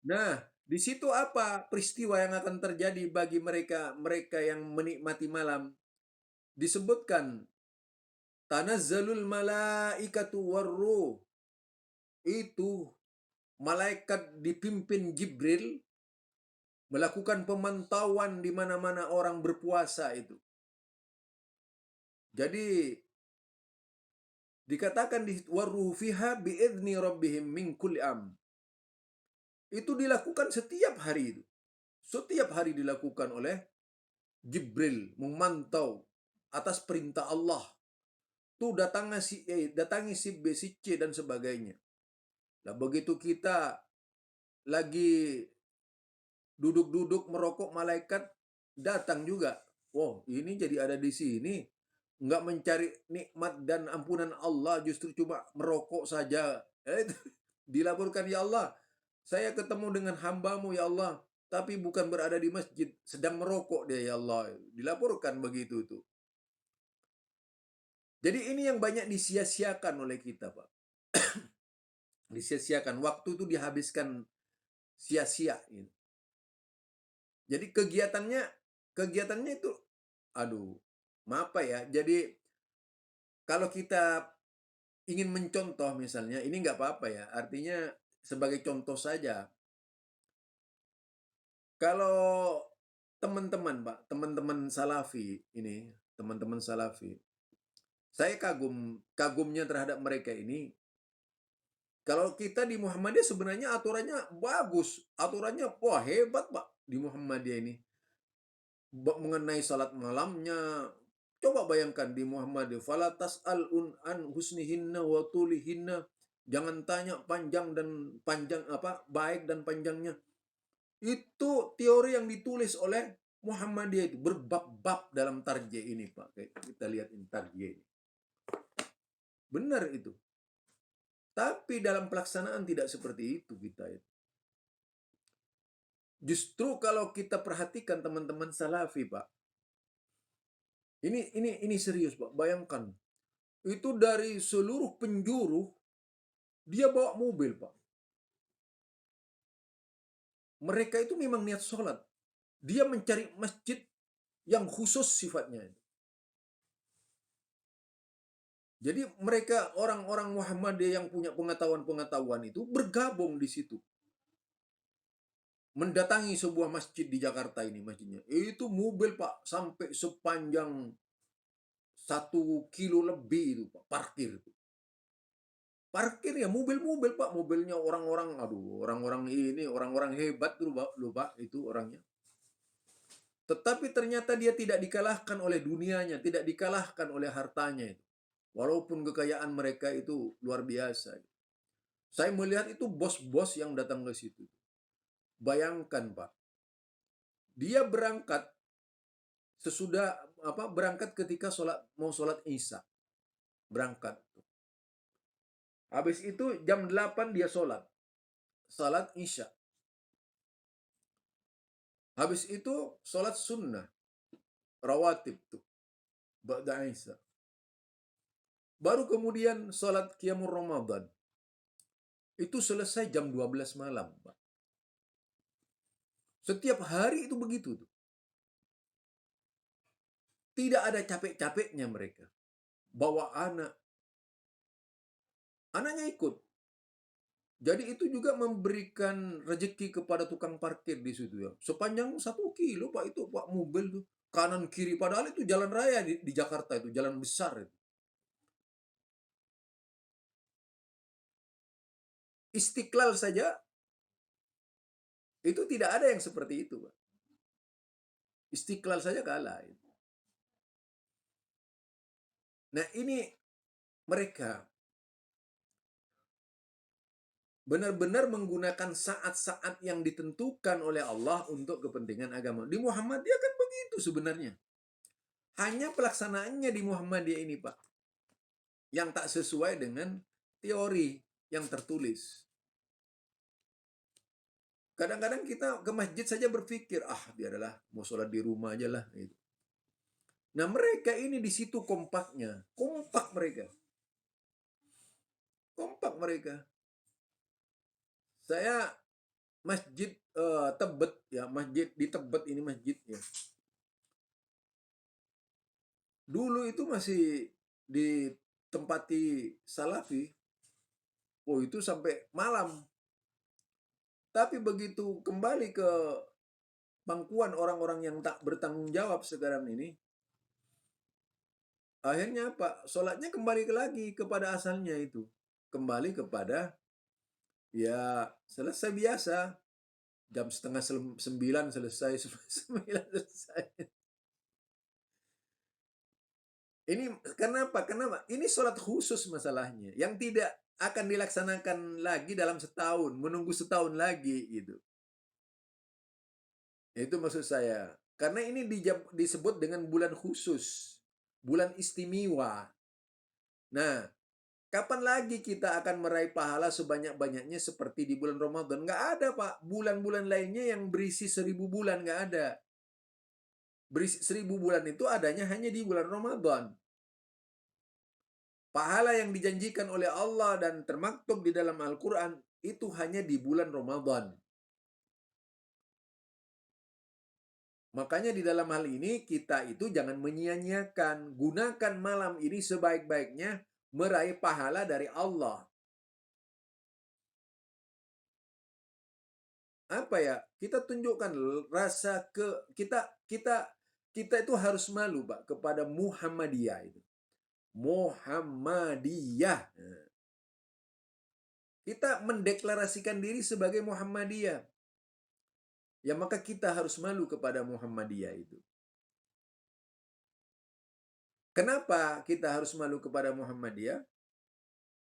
Nah, di situ apa peristiwa yang akan terjadi bagi mereka mereka yang menikmati malam? Disebutkan tanazzalul malaikatu warruh. Itu malaikat dipimpin Jibril melakukan pemantauan di mana-mana orang berpuasa itu. Jadi dikatakan di warruh fiha biidzni rabbihim min kulli am. Itu dilakukan setiap hari itu. Setiap hari dilakukan oleh Jibril memantau atas perintah Allah. Tuh datangi si B, si C dan sebagainya. Nah, begitu kita lagi duduk-duduk merokok, malaikat datang juga. Wow, ini jadi ada di sini. Nggak mencari nikmat dan ampunan Allah, justru cuma merokok saja. Dilaporkan, ya Allah, saya ketemu dengan hambamu ya Allah, tapi bukan berada di masjid, sedang merokok dia ya Allah. Dilaporkan begitu tuh. Jadi ini yang banyak disia-siakan oleh kita, Pak. Disia-siakan. Waktu itu dihabiskan sia-sia. Gitu. Jadi kegiatannya itu, aduh, maaf Pak ya. Jadi kalau kita ingin mencontoh misalnya, ini nggak apa-apa ya. Artinya sebagai contoh saja. Kalau teman-teman, Pak, teman-teman Salafi ini, teman-teman Salafi. Saya kagumnya terhadap mereka ini. Kalau kita di Muhammadiyah sebenarnya aturannya bagus, aturannya wah hebat, Pak, di Muhammadiyah ini. Mengenai salat malamnya, coba bayangkan di Muhammadiyah, fala tas'alun an husnihinna wa tulihinna. Jangan tanya panjang apa baik dan panjangnya. Itu teori yang ditulis oleh Muhammadiyah itu berbab-bab dalam tarjih ini, Pak. Kita lihat ini tarjih ini. Benar itu. Tapi dalam pelaksanaan tidak seperti itu kita itu. Justru kalau kita perhatikan teman-teman Salafi, Pak. Ini serius, Pak. Bayangkan. Itu dari seluruh penjuru dia bawa mobil, Pak. Mereka itu memang niat sholat. Dia mencari masjid yang khusus sifatnya. Jadi mereka orang-orang Muhammadiyah yang punya pengetahuan-pengetahuan itu bergabung di situ. Mendatangi sebuah masjid di Jakarta ini masjidnya. Itu mobil, Pak, sampai sepanjang 1 kilo lebih itu, Pak, parkir itu. Parkir ya mobil-mobil, Pak, mobilnya orang-orang, aduh, orang-orang hebat tuh, Pak, itu orangnya. Tetapi ternyata dia tidak dikalahkan oleh dunianya, tidak dikalahkan oleh hartanya itu. Walaupun kekayaan mereka itu luar biasa. Saya melihat itu bos-bos yang datang ke situ. Bayangkan, Pak, dia berangkat sesudah berangkat ketika mau sholat Isya. Berangkat. Habis itu jam 8 dia sholat Isya. Habis itu sholat sunnah, rawatib tuh, ba'da Isya. Baru kemudian sholat qiyamul Ramadan. Itu selesai jam 12 malam, Pak. Setiap hari itu begitu tuh. Tidak ada capek-capeknya mereka. Bawa anaknya ikut. Jadi itu juga memberikan rezeki kepada tukang parkir di situ ya. Sepanjang 1 kilo, Pak, itu, Pak, mobil tuh. Kanan kiri. Padahal itu jalan raya di Jakarta itu. Jalan besar itu. Istiqlal saja, itu tidak ada yang seperti itu, Pak. Istiqlal saja kalah. Nah, ini mereka benar-benar menggunakan saat-saat yang ditentukan oleh Allah untuk kepentingan agama. Di Muhammadiyah kan begitu sebenarnya. Hanya pelaksanaannya di Muhammadiyah ini, Pak, yang tak sesuai dengan teori yang tertulis. Kadang-kadang kita ke masjid saja berpikir, biarlah, mau sholat di rumah aja lah. Gitu. Nah, mereka ini di situ kompaknya. Kompak mereka. Kompak mereka. Saya masjid Tebet ya, masjid di Tebet ini masjid ya. Dulu itu masih ditempati Salafi. Oh, itu sampai malam. Tapi begitu kembali ke pangkuan orang-orang yang tak bertanggung jawab sekarang ini, akhirnya apa? Sholatnya kembali lagi kepada asalnya itu. Kembali kepada ya selesai biasa. Jam 8:30 selesai, 9 selesai. Ini kenapa? Ini sholat khusus masalahnya. Yang tidak akan dilaksanakan lagi dalam setahun. Menunggu setahun lagi gitu. Itu maksud saya. Karena ini disebut dengan bulan khusus. Bulan istimewa. Nah, kapan lagi kita akan meraih pahala sebanyak-banyaknya seperti di bulan Ramadan? Nggak ada, Pak. Bulan-bulan lainnya yang berisi 1000 bulan, nggak ada. Berisi 1000 bulan itu adanya hanya di bulan Ramadan. Pahala yang dijanjikan oleh Allah dan termaktub di dalam Al-Quran itu hanya di bulan Ramadan. Makanya di dalam hal ini kita itu jangan menyia-nyiakan. Gunakan malam ini sebaik-baiknya meraih pahala dari Allah. apa ya, kita tunjukkan rasa kita kita kita itu harus malu, Pak, kepada Muhammadiyah itu. Muhammadiyah. Nah, kita mendeklarasikan diri sebagai Muhammadiyah. Ya maka kita harus malu kepada Muhammadiyah itu. Kenapa kita harus malu kepada Muhammadiyah?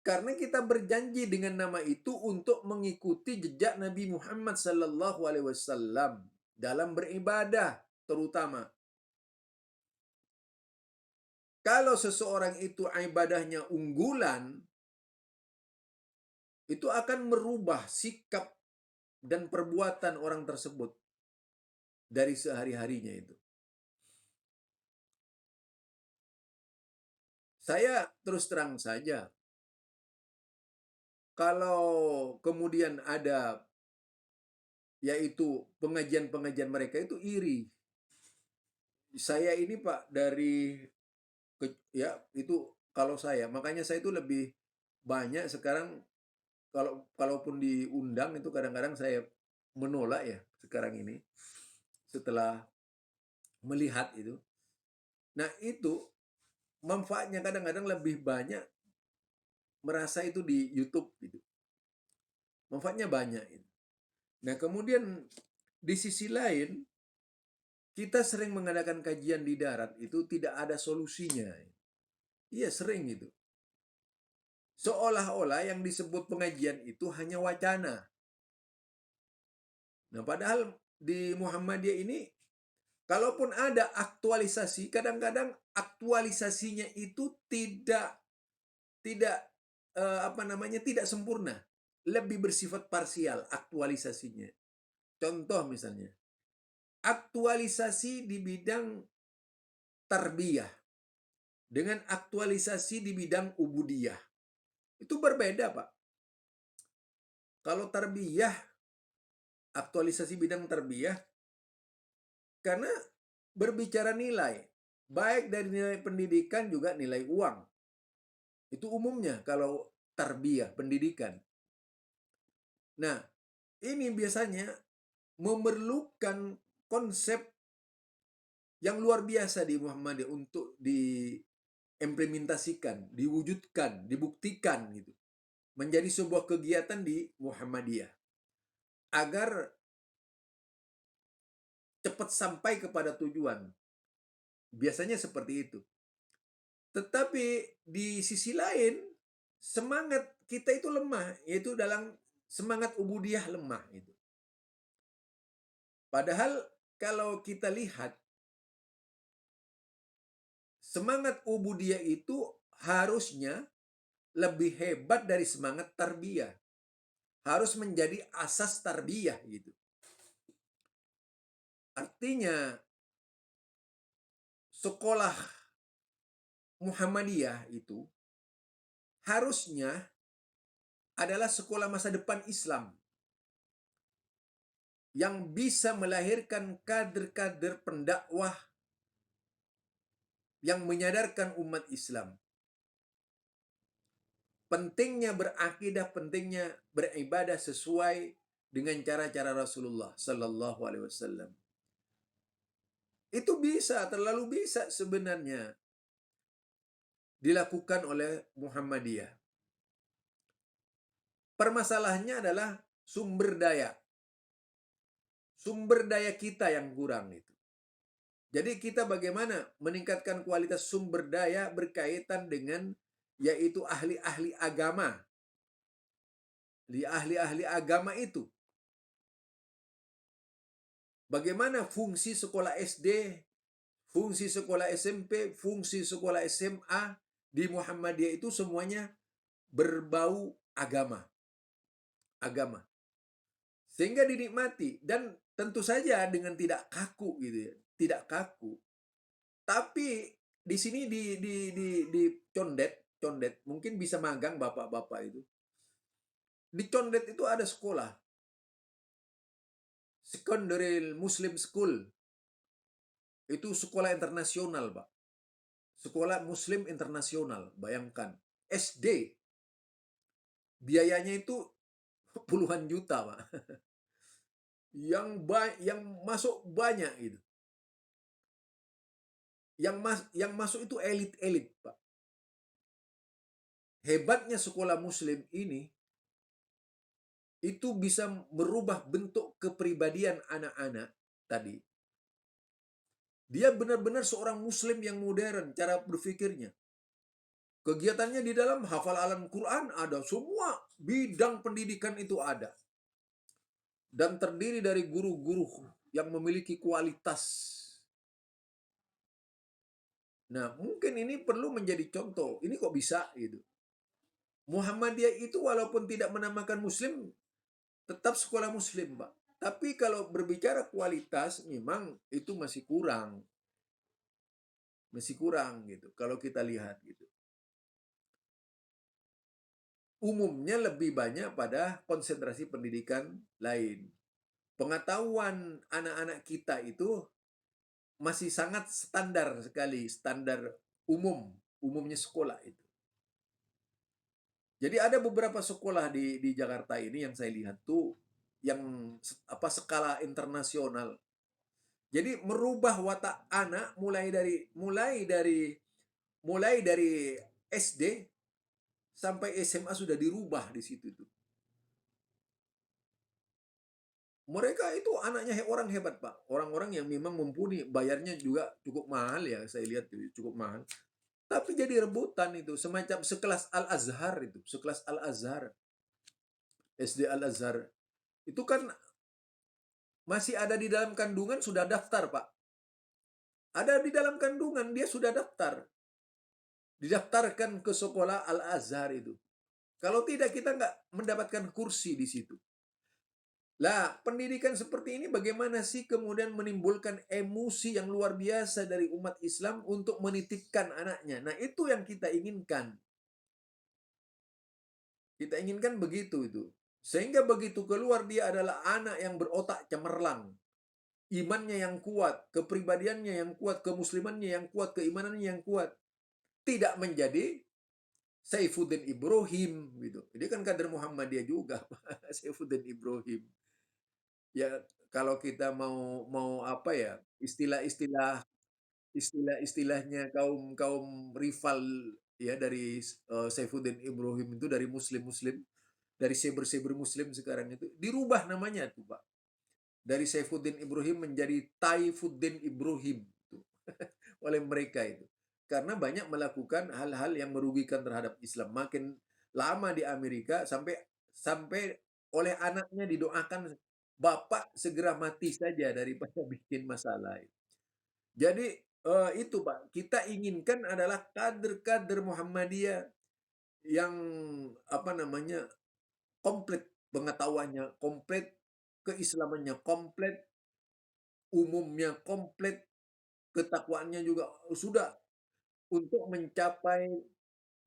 Karena kita berjanji dengan nama itu untuk mengikuti jejak Nabi Muhammad sallallahu alaihi wasallam dalam beribadah terutama. Kalau seseorang itu ibadahnya unggulan, itu akan merubah sikap dan perbuatan orang tersebut dari sehari-harinya itu. Saya terus terang saja, kalau kemudian ada yaitu pengajian-pengajian mereka itu iri. Saya ini Pak dari ya itu kalau saya, makanya saya itu lebih banyak sekarang kalaupun diundang itu kadang-kadang saya menolak ya sekarang ini setelah melihat itu. Nah, itu manfaatnya kadang-kadang lebih banyak merasa itu di YouTube gitu. Manfaatnya banyak itu. Nah, kemudian di sisi lain kita sering mengadakan kajian di darat itu tidak ada solusinya. Iya, sering gitu. Seolah-olah yang disebut pengajian itu hanya wacana. Nah, padahal di Muhammadiyah ini kalaupun ada aktualisasi, kadang-kadang aktualisasinya itu tidak tidak apa namanya tidak sempurna, lebih bersifat parsial aktualisasinya. Contoh misalnya, aktualisasi di bidang tarbiyah dengan aktualisasi di bidang ubudiyah itu berbeda, Pak. Kalau tarbiyah, aktualisasi bidang tarbiyah karena berbicara nilai, baik dari nilai pendidikan juga nilai uang. Itu umumnya kalau tarbiyah, pendidikan. Nah, ini biasanya memerlukan konsep yang luar biasa di Muhammadiyah untuk diimplementasikan, diwujudkan, dibuktikan gitu. Menjadi sebuah kegiatan di Muhammadiyah. Agar cepat sampai kepada tujuan. Biasanya seperti itu. Tetapi di sisi lain, semangat kita itu lemah, yaitu dalam semangat ubudiyah lemah itu. Padahal kalau kita lihat semangat ubudiyah itu harusnya lebih hebat dari semangat tarbiyah. Harus menjadi asas tarbiyah gitu. Artinya sekolah Muhammadiyah itu harusnya adalah sekolah masa depan Islam yang bisa melahirkan kader-kader pendakwah yang menyadarkan umat Islam. Pentingnya berakidah, pentingnya beribadah sesuai dengan cara-cara Rasulullah Sallallahu Alaihi Wasallam. Itu bisa, terlalu bisa sebenarnya dilakukan oleh Muhammadiyah. Permasalahannya adalah sumber daya. Sumber daya kita yang kurang itu. Jadi kita bagaimana meningkatkan kualitas sumber daya berkaitan dengan yaitu ahli-ahli agama. Di ahli-ahli agama itu. Bagaimana fungsi sekolah SD, fungsi sekolah SMP, fungsi sekolah SMA di Muhammadiyah itu semuanya berbau agama. Agama. Sehingga dinikmati dan tentu saja dengan tidak kaku gitu ya. Tidak kaku. Tapi di sini di condet mungkin bisa magang bapak-bapak itu. Di Condet itu ada sekolah Secondary Muslim School. Itu sekolah internasional, Pak. Sekolah Muslim internasional, bayangkan. SD biayanya itu puluhan juta, Pak. yang masuk banyak gitu. Yang masuk itu elit-elit, Pak. Hebatnya sekolah muslim ini, itu bisa merubah bentuk kepribadian anak-anak tadi. Dia benar-benar seorang muslim yang modern cara berpikirnya. Kegiatannya di dalam hafal alam Quran ada, semua bidang pendidikan itu ada. Dan terdiri dari guru-guru yang memiliki kualitas. Nah, mungkin ini perlu menjadi contoh. Ini kok bisa gitu. Muhammadiyah itu walaupun tidak menamakan muslim, tetap sekolah muslim, Pak. Tapi kalau berbicara kualitas, memang itu masih kurang. Masih kurang gitu, kalau kita lihat gitu. Umumnya lebih banyak pada konsentrasi pendidikan lain. Pengetahuan anak-anak kita itu masih sangat standar sekali, standar umumnya sekolah itu. Jadi ada beberapa sekolah di Jakarta ini yang saya lihat tuh yang skala internasional. Jadi merubah watak anak mulai dari SD sampai SMA sudah dirubah di situ tuh. Mereka itu anaknya orang hebat, Pak. Orang-orang yang memang mumpuni, bayarnya juga cukup mahal ya, saya lihat cukup mahal. Tapi jadi rebutan itu, semacam sekelas Al-Azhar itu, sekelas Al-Azhar, SD Al-Azhar. Itu kan masih ada di dalam kandungan sudah daftar, Pak. Ada di dalam kandungan dia sudah daftar. Didaftarkan ke sekolah Al-Azhar itu. Kalau tidak kita nggak mendapatkan kursi di situ. Lah, pendidikan seperti ini bagaimana sih kemudian menimbulkan emosi yang luar biasa dari umat Islam untuk menitipkan anaknya. Nah, itu yang kita inginkan. Kita inginkan begitu itu. Sehingga begitu keluar dia adalah anak yang berotak cemerlang. Imannya yang kuat, kepribadiannya yang kuat, kemuslimannya yang kuat, keimanannya yang kuat. Tidak menjadi Saifuddin Ibrahim gitu. Dia kan kader Muhammadiyah juga, Saifuddin Ibrahim. Ya kalau kita mau mau apa ya, istilahnya kaum rival ya dari Saifuddin Ibrahim itu dari muslim-muslim, dari saber-saber muslim sekarang itu dirubah namanya tuh, Pak. Dari Saifuddin Ibrahim menjadi Taifuddin Ibrahim tuh, oleh mereka itu. Karena banyak melakukan hal-hal yang merugikan terhadap Islam. Makin lama di Amerika sampai sampai oleh anaknya didoakan Bapak segera mati saja daripada bikin masalah. Jadi itu Pak, kita inginkan adalah kader-kader Muhammadiyah yang apa namanya komplit pengetahuannya, komplit keislamannya, komplit umumnya, komplit ketakwaannya juga sudah untuk mencapai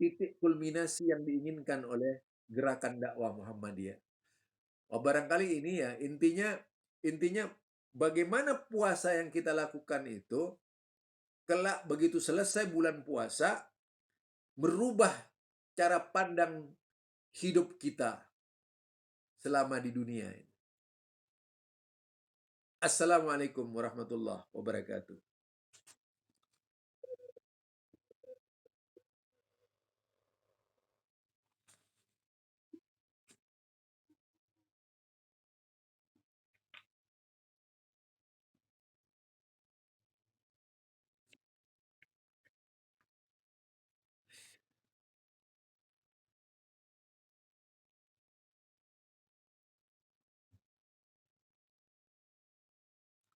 titik kulminasi yang diinginkan oleh gerakan dakwah Muhammadiyah. Oh, barangkali ini ya intinya bagaimana puasa yang kita lakukan itu kelak begitu selesai bulan puasa merubah cara pandang hidup kita selama di dunia ini. Assalamualaikum warahmatullahi wabarakatuh.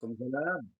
Waalaikumsalam.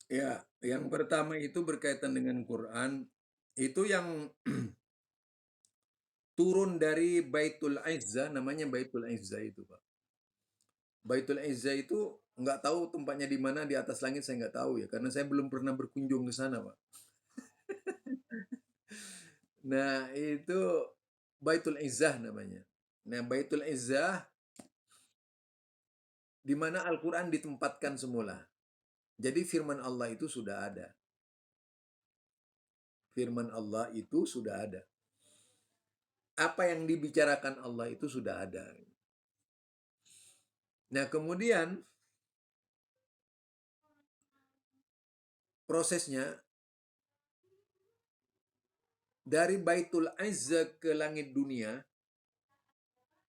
Ya, yang pertama itu berkaitan dengan Quran, itu yang turun dari Baitul Izzah, namanya Baitul Izzah itu, Pak. Baitul Izzah itu nggak tahu tempatnya di mana, di atas langit saya nggak tahu ya, karena saya belum pernah berkunjung ke sana, Pak. Nah, itu Baitul Izzah namanya. Nah, Baitul Izzah di mana Al-Quran ditempatkan semula. Jadi firman Allah itu sudah ada. Firman Allah itu sudah ada. Apa yang dibicarakan Allah itu sudah ada. Nah, kemudian prosesnya dari Baitul Izzah ke langit dunia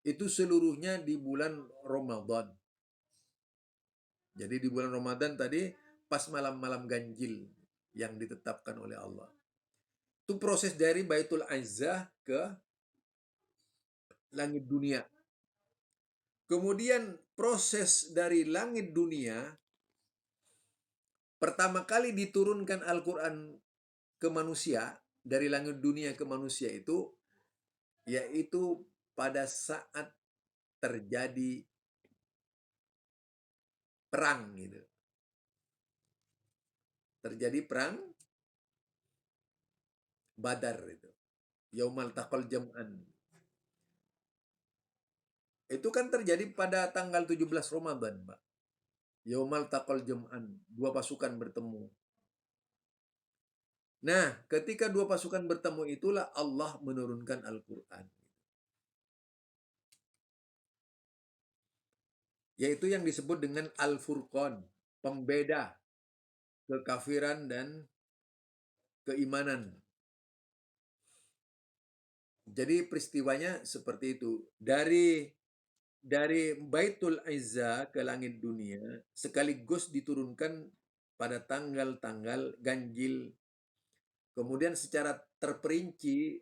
itu seluruhnya di bulan Ramadan. Jadi di bulan Ramadan tadi pas malam-malam ganjil yang ditetapkan oleh Allah. Itu proses dari Baitul Izzah ke langit dunia. Kemudian proses dari langit dunia, pertama kali diturunkan Al-Quran ke manusia, dari langit dunia ke manusia itu, yaitu pada saat terjadi perang gitu. Terjadi perang Badar itu. Yaumal taqal jam'an. Itu kan terjadi pada tanggal 17 Ramadan, Pak. Yaumal taqal jam'an. Dua pasukan bertemu. Nah, ketika dua pasukan bertemu itulah Allah menurunkan Al-Quran. Yaitu yang disebut dengan Al-Furqan. Pembeda kekafiran dan keimanan. Jadi peristiwanya seperti itu. Dari Baitul Izzah ke langit dunia sekaligus diturunkan pada tanggal-tanggal ganjil. Kemudian secara terperinci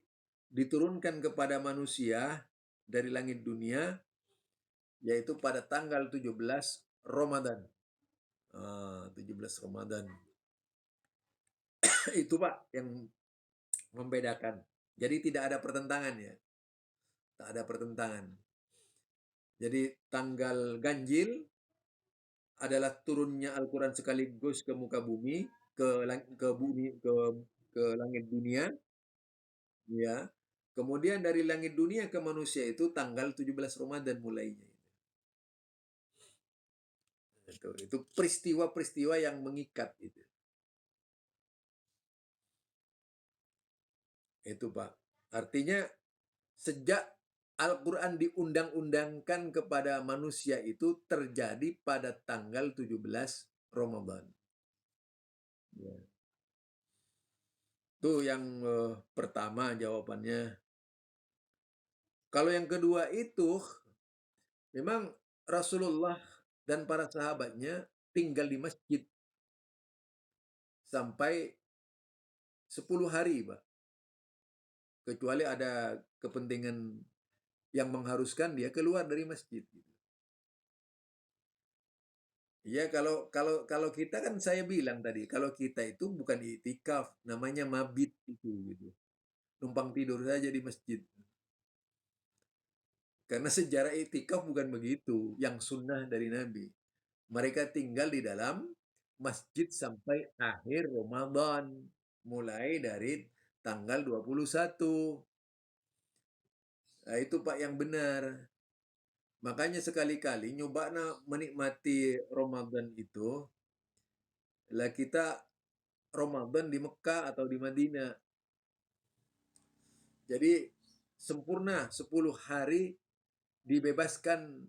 diturunkan kepada manusia dari langit dunia yaitu pada tanggal 17 Ramadan. 17 Ramadan. Itu Pak yang membedakan. Jadi tidak ada pertentangan ya. Tak ada pertentangan. Jadi tanggal ganjil adalah turunnya Al-Quran sekaligus ke muka bumi, ke bumi, ke langit dunia, ya. Kemudian dari langit dunia ke manusia itu tanggal 17 Ramadan mulainya. Itu peristiwa-peristiwa yang mengikat itu. Itu Pak. Artinya sejak Al-Quran diundang-undangkan kepada manusia itu terjadi pada tanggal 17 Ramadan. Ya. Itu yang pertama jawabannya. Kalau yang kedua itu memang Rasulullah dan para sahabatnya tinggal di masjid sampai 10 hari, Pak. Kecuali ada kepentingan yang mengharuskan dia keluar dari masjid. Ya kalau kalau kalau kita kan saya bilang tadi, kalau kita itu bukan itikaf, namanya mabit itu gitu. Numpang tidur saja di masjid. Karena sejarah itikaf bukan begitu, yang sunnah dari Nabi. Mereka tinggal di dalam masjid sampai akhir Ramadan. Mulai dari tanggal 21. Nah, itu Pak yang benar. Makanya sekali-kali nyoba menikmati Ramadan itu, lah kita Ramadan di Mekah atau di Madinah. Jadi sempurna 10 hari dibebaskan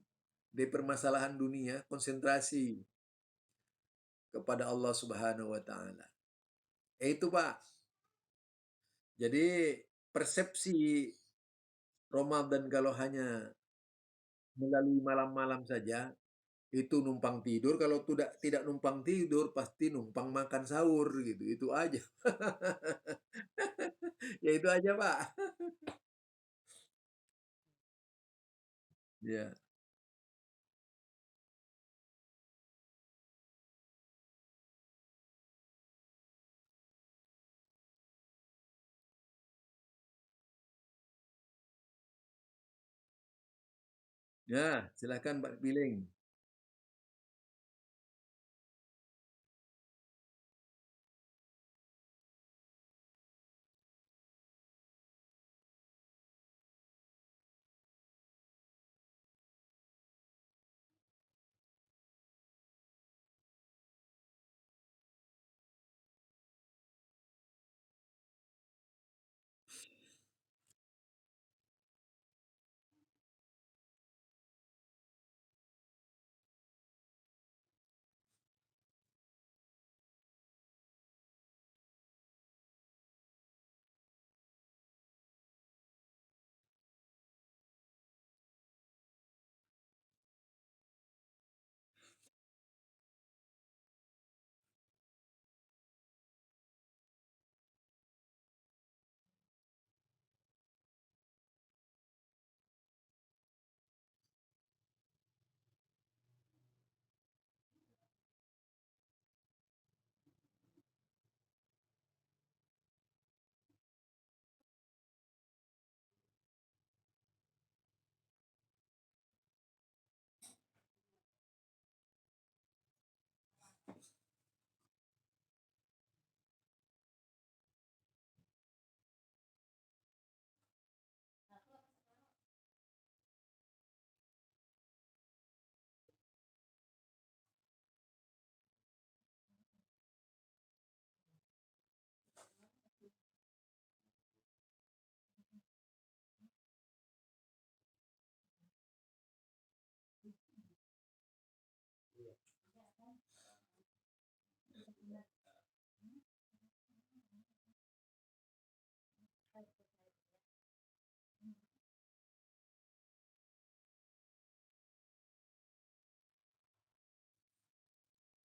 dari permasalahan dunia, konsentrasi kepada Allah Subhanahu wa taala. Itu Pak. Jadi persepsi Ramadan kalau hanya melalui malam-malam saja itu numpang tidur, kalau tidak numpang tidur pasti numpang makan sahur gitu. Itu aja. Ya itu aja, Pak. Ya. Ya, silakan Pak Piling.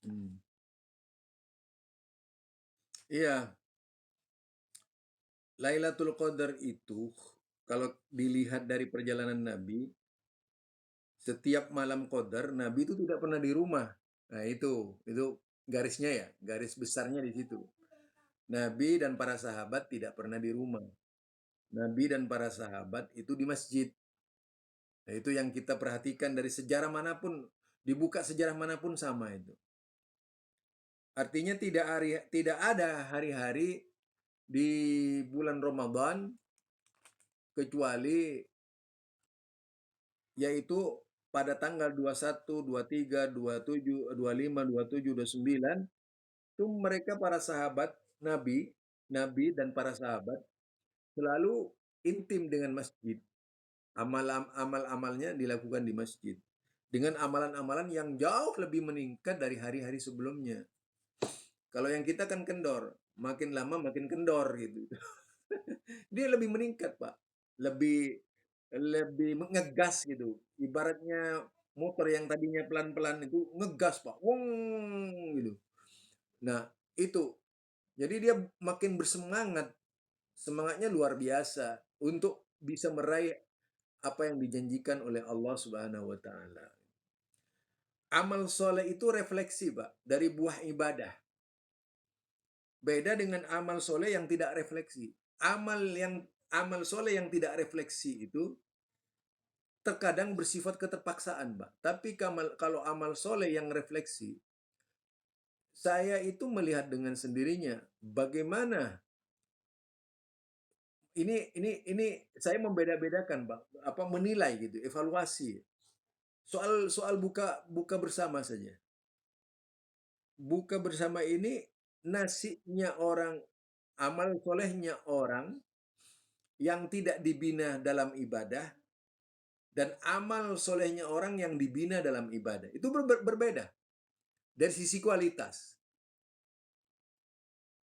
Hmm. Iya, Lailatul Qadar itu kalau dilihat dari perjalanan Nabi, setiap malam Qadar Nabi itu tidak pernah di rumah. Nah, itu garisnya ya, garis besarnya di situ. Nabi dan para sahabat tidak pernah di rumah. Nabi dan para sahabat itu di masjid. Nah, itu yang kita perhatikan dari sejarah manapun, dibuka sejarah manapun sama itu. Artinya tidak ada hari-hari di bulan Ramadan kecuali yaitu pada tanggal 21, 23, 27, 25, 27, 29 itu mereka para sahabat Nabi, Nabi dan para sahabat selalu intim dengan masjid. Amal-amalnya dilakukan di masjid dengan amalan-amalan yang jauh lebih meningkat dari hari-hari sebelumnya. Kalau yang kita kan kendor, makin lama makin kendor gitu. Dia lebih meningkat, Pak. Lebih lebih ngegas gitu. Ibaratnya motor yang tadinya pelan-pelan itu ngegas, Pak. Wong gitu. Nah, itu. Jadi dia makin bersemangat. Semangatnya luar biasa untuk bisa meraih apa yang dijanjikan oleh Allah Subhanahu wa taala. Amal soleh itu refleksi, Pak, dari buah ibadah. Beda dengan amal soleh yang tidak refleksi. Amal soleh yang tidak refleksi itu terkadang bersifat keterpaksaan, Pak. Tapi kalau amal soleh yang refleksi, saya itu melihat dengan sendirinya bagaimana ini saya membeda-bedakan, Pak. Apa menilai gitu, evaluasi. Soal soal buka buka bersama saja. Buka bersama ini nasinya orang, amal solehnya orang yang tidak dibina dalam ibadah dan amal solehnya orang yang dibina dalam ibadah. Itu berbeda dari sisi kualitas.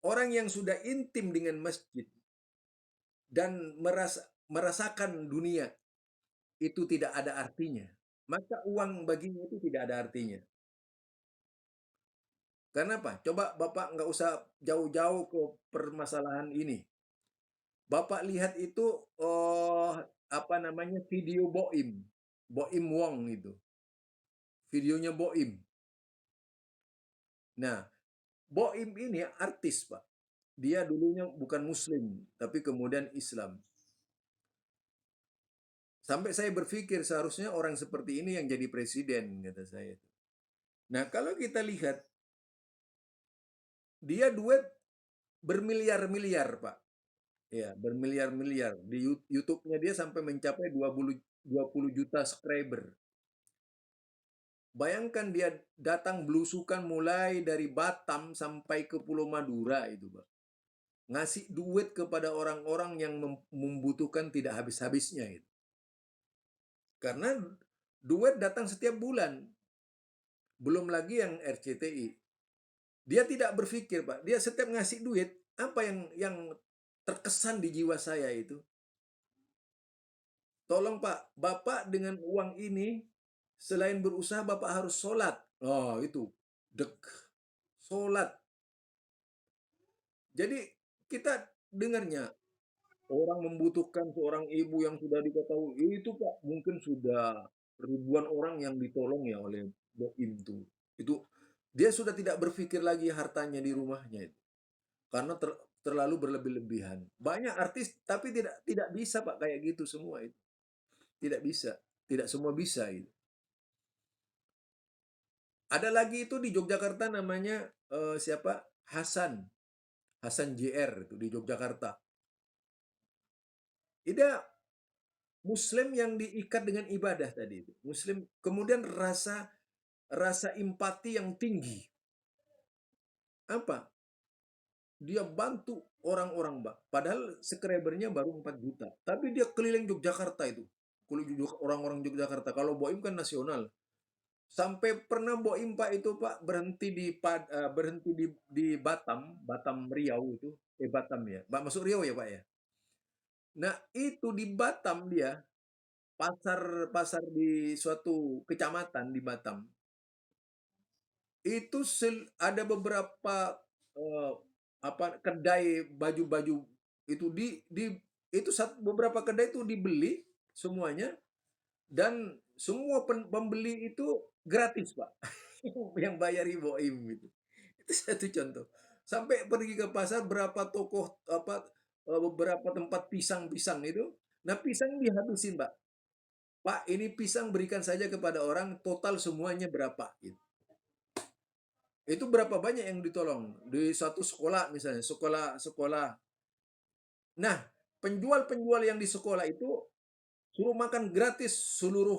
Orang yang sudah intim dengan masjid dan merasakan dunia itu tidak ada artinya. Maka uang baginya itu tidak ada artinya. Karena apa? Coba Bapak nggak usah jauh-jauh ke permasalahan ini. Bapak lihat itu oh, apa namanya video Boim, Boim Wong itu, videonya Boim. Nah, Boim ini artis Pak. Dia dulunya bukan Muslim, tapi kemudian Islam. Sampai saya berpikir seharusnya orang seperti ini yang jadi presiden, kata saya. Nah, kalau kita lihat, dia duet bermiliar-miliar, Pak. Ya, bermiliar-miliar. Di YouTube-nya dia sampai mencapai 20 juta subscriber. Bayangkan dia datang belusukan mulai dari Batam sampai ke Pulau Madura itu, Pak. Ngasih duit kepada orang-orang yang membutuhkan tidak habis-habisnya itu. Karena duit datang setiap bulan. Belum lagi yang RCTI. Dia tidak berpikir, Pak. Dia setiap ngasih duit, apa yang terkesan di jiwa saya itu? Tolong Pak, Bapak dengan uang ini, selain berusaha, Bapak harus sholat. Oh, itu. Dek. Sholat. Jadi kita dengarnya, orang membutuhkan seorang ibu yang sudah diketahui, itu Pak, mungkin sudah ribuan orang yang ditolong ya oleh Boim itu. Itu dia sudah tidak berpikir lagi hartanya di rumahnya itu. Karena terlalu berlebih-lebihan. Banyak artis tapi tidak bisa Pak kayak gitu semua itu. Tidak bisa. Tidak semua bisa itu. Ada lagi itu di Yogyakarta namanya siapa? Hasan. Hasan JR itu di Yogyakarta. Dia Muslim yang diikat dengan ibadah tadi itu. Muslim kemudian rasa rasa empati yang tinggi. Apa? Dia bantu orang-orang, Mbak. Padahal subscribernya baru 4 juta. Tapi dia keliling Yogyakarta itu. Orang-orang Yogyakarta. Kalau Boim kan nasional. Sampai pernah Boim Pak itu Pak berhenti di Batam, Batam Riau itu. Batam ya. Pak masuk Riau ya Pak ya. Nah, itu di Batam dia pasar pasar di suatu kecamatan di Batam. Itu ada beberapa eh, kedai baju-baju itu itu beberapa kedai itu dibeli semuanya dan semua pembeli itu gratis Pak. Yang bayar Boim gitu. Itu satu contoh. Sampai pergi ke pasar berapa toko beberapa tempat pisang-pisang itu. Nah, pisang dihabisin, Pak. Pak, ini pisang berikan saja kepada orang, total semuanya berapa gitu. Itu berapa banyak yang ditolong di satu sekolah misalnya, sekolah-sekolah. Nah, penjual-penjual yang di sekolah itu suruh makan gratis seluruh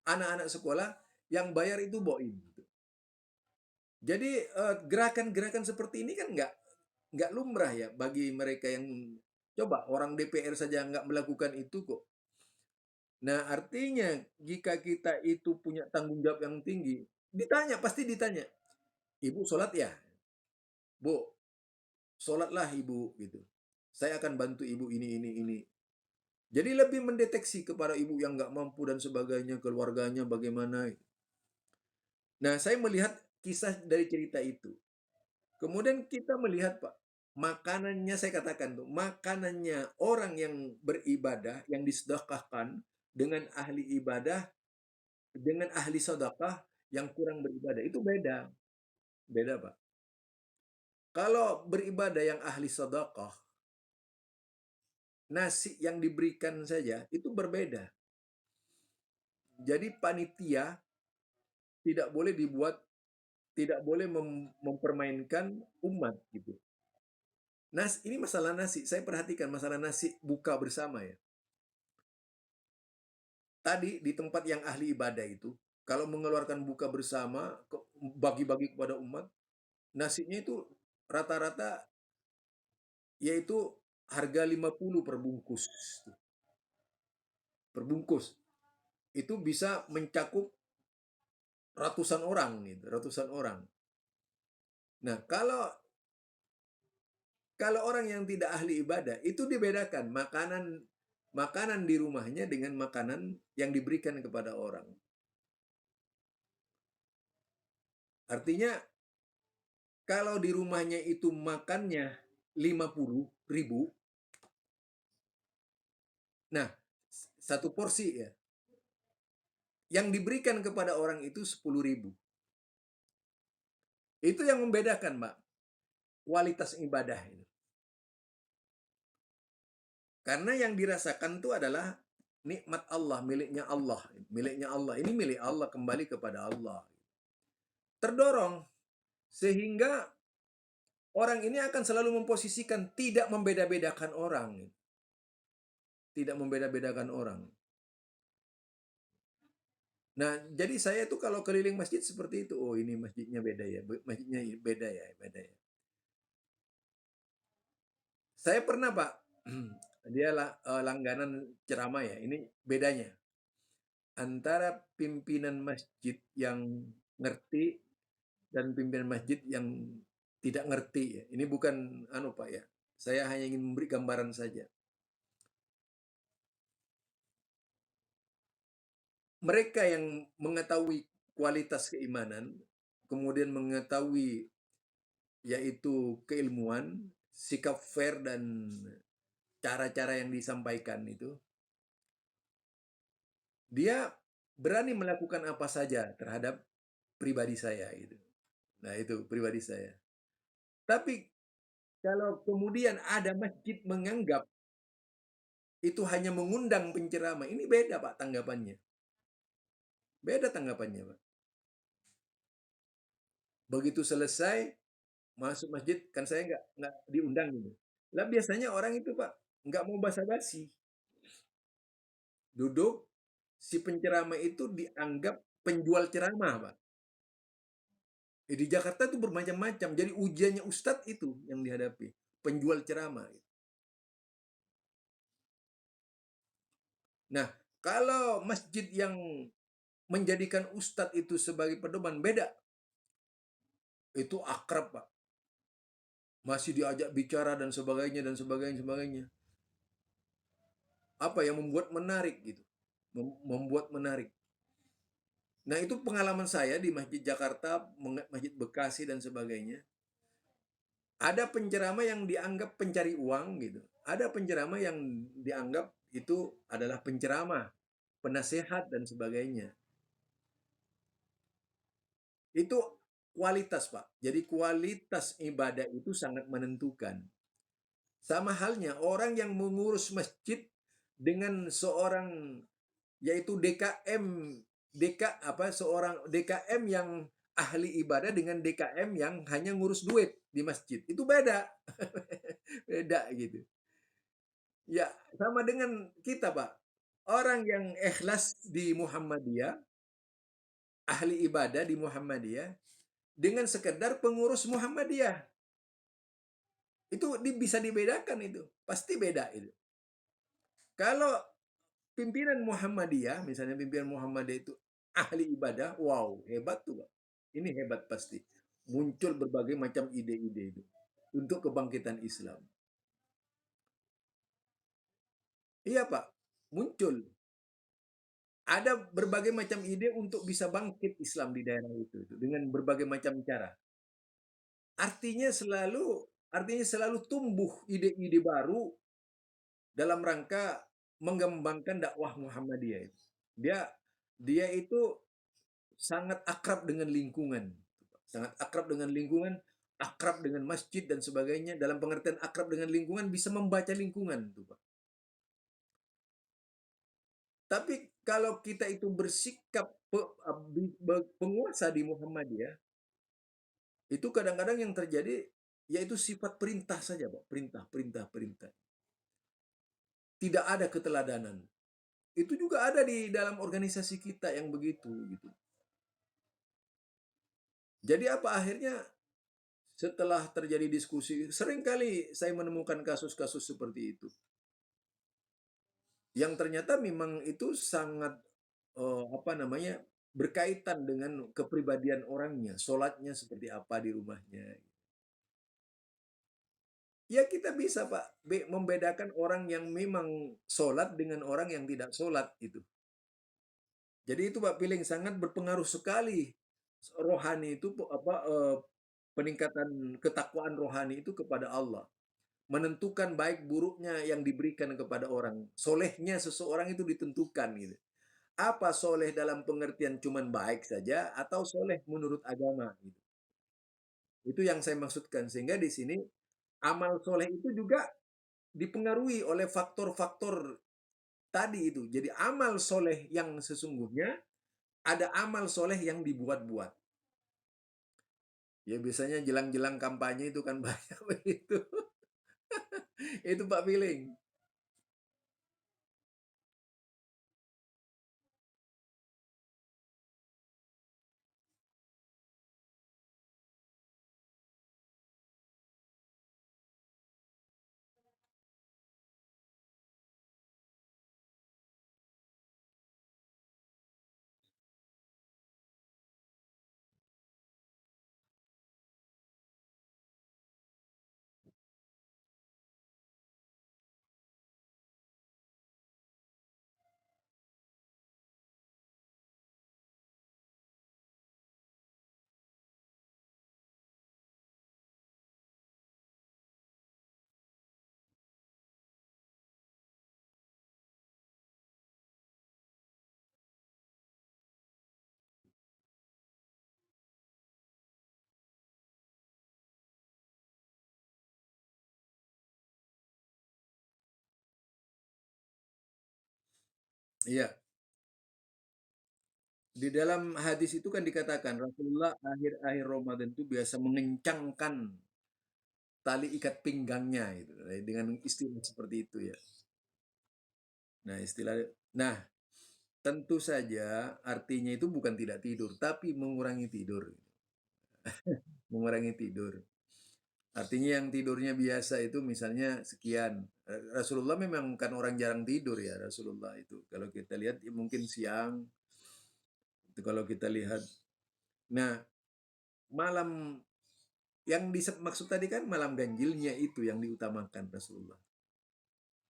anak-anak sekolah, yang bayar itu Boim. Jadi gerakan-gerakan seperti ini kan nggak lumrah ya bagi mereka yang coba orang DPR saja nggak melakukan itu kok. Nah artinya jika kita itu punya tanggung jawab yang tinggi, pasti ditanya, ibu sholat ya, bu, sholatlah ibu gitu. Saya akan bantu ibu ini. Jadi lebih mendeteksi kepada ibu yang nggak mampu dan sebagainya, keluarganya bagaimana. Nah saya melihat kisah dari cerita itu. Kemudian kita melihat Pak, makanannya saya katakan tuh, makanannya orang yang beribadah, yang disedekahkan dengan ahli ibadah, dengan ahli sedekah yang kurang beribadah, itu beda. Beda Pak. Kalau beribadah yang ahli sedekah, nasi yang diberikan saja itu berbeda. Jadi panitia tidak boleh tidak boleh mempermainkan umat gitu. Ini masalah nasi. Saya perhatikan masalah nasi buka bersama ya. Tadi di tempat yang ahli ibadah itu, kalau mengeluarkan buka bersama, bagi-bagi kepada umat, nasinya itu rata-rata yaitu harga 50 per bungkus. Per bungkus. Itu bisa mencakup ratusan orang gitu, ratusan orang. Nah, kalau orang yang tidak ahli ibadah itu dibedakan makanan di rumahnya dengan makanan yang diberikan kepada orang. Artinya kalau di rumahnya itu makannya 50.000, nah satu porsi ya, yang diberikan kepada orang itu 10.000. Itu yang membedakan, Mbak, kualitas ibadah ini. Karena yang dirasakan itu adalah nikmat Allah, miliknya Allah, miliknya Allah. Ini milik Allah, kembali kepada Allah. Terdorong sehingga orang ini akan selalu memposisikan tidak membeda-bedakan orang, tidak membeda-bedakan orang. Nah, jadi saya tuh kalau keliling masjid seperti itu, oh ini masjidnya beda ya, masjidnya beda ya, beda ya. Saya pernah Pak, dia langganan ceramah ya, ini bedanya antara pimpinan masjid yang ngerti dan pimpinan masjid yang tidak ngerti ya. Ini bukan anu Pak ya, saya hanya ingin memberi gambaran saja. Mereka yang mengetahui kualitas keimanan, kemudian mengetahui yaitu keilmuan, sikap fair dan cara-cara yang disampaikan itu, dia berani melakukan apa saja terhadap pribadi saya gitu. Nah, itu pribadi saya. Tapi kalau kemudian ada masjid menganggap itu hanya mengundang penceramah, ini beda Pak tanggapannya. Beda tanggapannya Pak. Begitu selesai masuk masjid, kan saya nggak diundang gitu. Lah biasanya orang itu Pak nggak mau basa-basi. Duduk, si penceramah itu dianggap penjual ceramah Pak. Di Jakarta itu bermacam-macam. Jadi ujiannya ustadz itu yang dihadapi. Penjual ceramah. Nah, kalau masjid yang menjadikan ustadz itu sebagai pedoman, beda. Itu akrab, Pak. Masih diajak bicara dan sebagainya, dan sebagainya, sebagainya. Apa yang membuat menarik gitu. Membuat menarik. Nah, itu pengalaman saya di Masjid Jakarta, Masjid Bekasi, dan sebagainya. Ada penceramah yang dianggap pencari uang gitu. Ada penceramah yang dianggap itu adalah penceramah, penasehat dan sebagainya. Itu kualitas, Pak. Jadi kualitas ibadah itu sangat menentukan. Sama halnya orang yang mengurus masjid dengan seorang yaitu DKM seorang DKM yang ahli ibadah dengan DKM yang hanya ngurus duit di masjid. Itu beda. Beda gitu. Ya, sama dengan kita, Pak. Orang yang ikhlas di Muhammadiyah, ahli ibadah di Muhammadiyah, dengan sekedar pengurus Muhammadiyah. Itu bisa dibedakan itu. Pasti beda itu. Kalau pimpinan Muhammadiyah, misalnya pimpinan Muhammadiyah itu ahli ibadah, wow, hebat tuh, Pak. Ini hebat pasti. Muncul berbagai macam ide-ide itu untuk kebangkitan Islam. Iya, Pak. Muncul. Ada berbagai macam ide untuk bisa bangkit Islam di daerah itu dengan berbagai macam cara. Artinya selalu artinya selalu tumbuh ide-ide baru dalam rangka mengembangkan dakwah Muhammadiyah itu. Dia dia itu sangat akrab dengan lingkungan. Sangat akrab dengan lingkungan, akrab dengan masjid dan sebagainya. Dalam pengertian akrab dengan lingkungan bisa membaca lingkungan tuh, Pak. Tapi kalau kita itu bersikap penguasa di Muhammadiyah, itu kadang-kadang yang terjadi yaitu sifat perintah saja, Pak. Perintah, perintah, perintah. Tidak ada keteladanan. Itu juga ada di dalam organisasi kita yang begitu gitu. Jadi apa akhirnya setelah terjadi diskusi, seringkali saya menemukan kasus-kasus seperti itu. Yang ternyata memang itu sangat apa namanya? Berkaitan dengan kepribadian orangnya, sholatnya seperti apa di rumahnya. Ya kita bisa Pak membedakan orang yang memang sholat dengan orang yang tidak sholat itu. Jadi itu Pak Piling sangat berpengaruh sekali rohani itu peningkatan ketakwaan rohani itu kepada Allah. Menentukan baik buruknya yang diberikan kepada orang. Solehnya seseorang itu ditentukan gitu. Apa soleh dalam pengertian cuman baik saja atau soleh menurut agama gitu. Itu yang saya maksudkan. Sehingga di sini amal soleh itu juga dipengaruhi oleh faktor-faktor tadi itu. Jadi amal soleh yang sesungguhnya, ada amal soleh yang dibuat-buat. Ya biasanya jelang-jelang kampanye itu kan banyak begitu. Itu Pak Piling. Iya, di dalam hadis itu kan dikatakan Rasulullah akhir-akhir Ramadan itu biasa mengencangkan tali ikat pinggangnya itu dengan istilah seperti itu ya. Nah, nah, tentu saja artinya itu bukan tidak tidur, tapi mengurangi tidur. Mengurangi tidur. Artinya yang tidurnya biasa itu misalnya sekian. Rasulullah memang kan orang jarang tidur ya Rasulullah itu. Kalau kita lihat ya mungkin siang itu kalau kita lihat. Nah, malam yang dimaksud tadi kan malam ganjilnya itu yang diutamakan Rasulullah.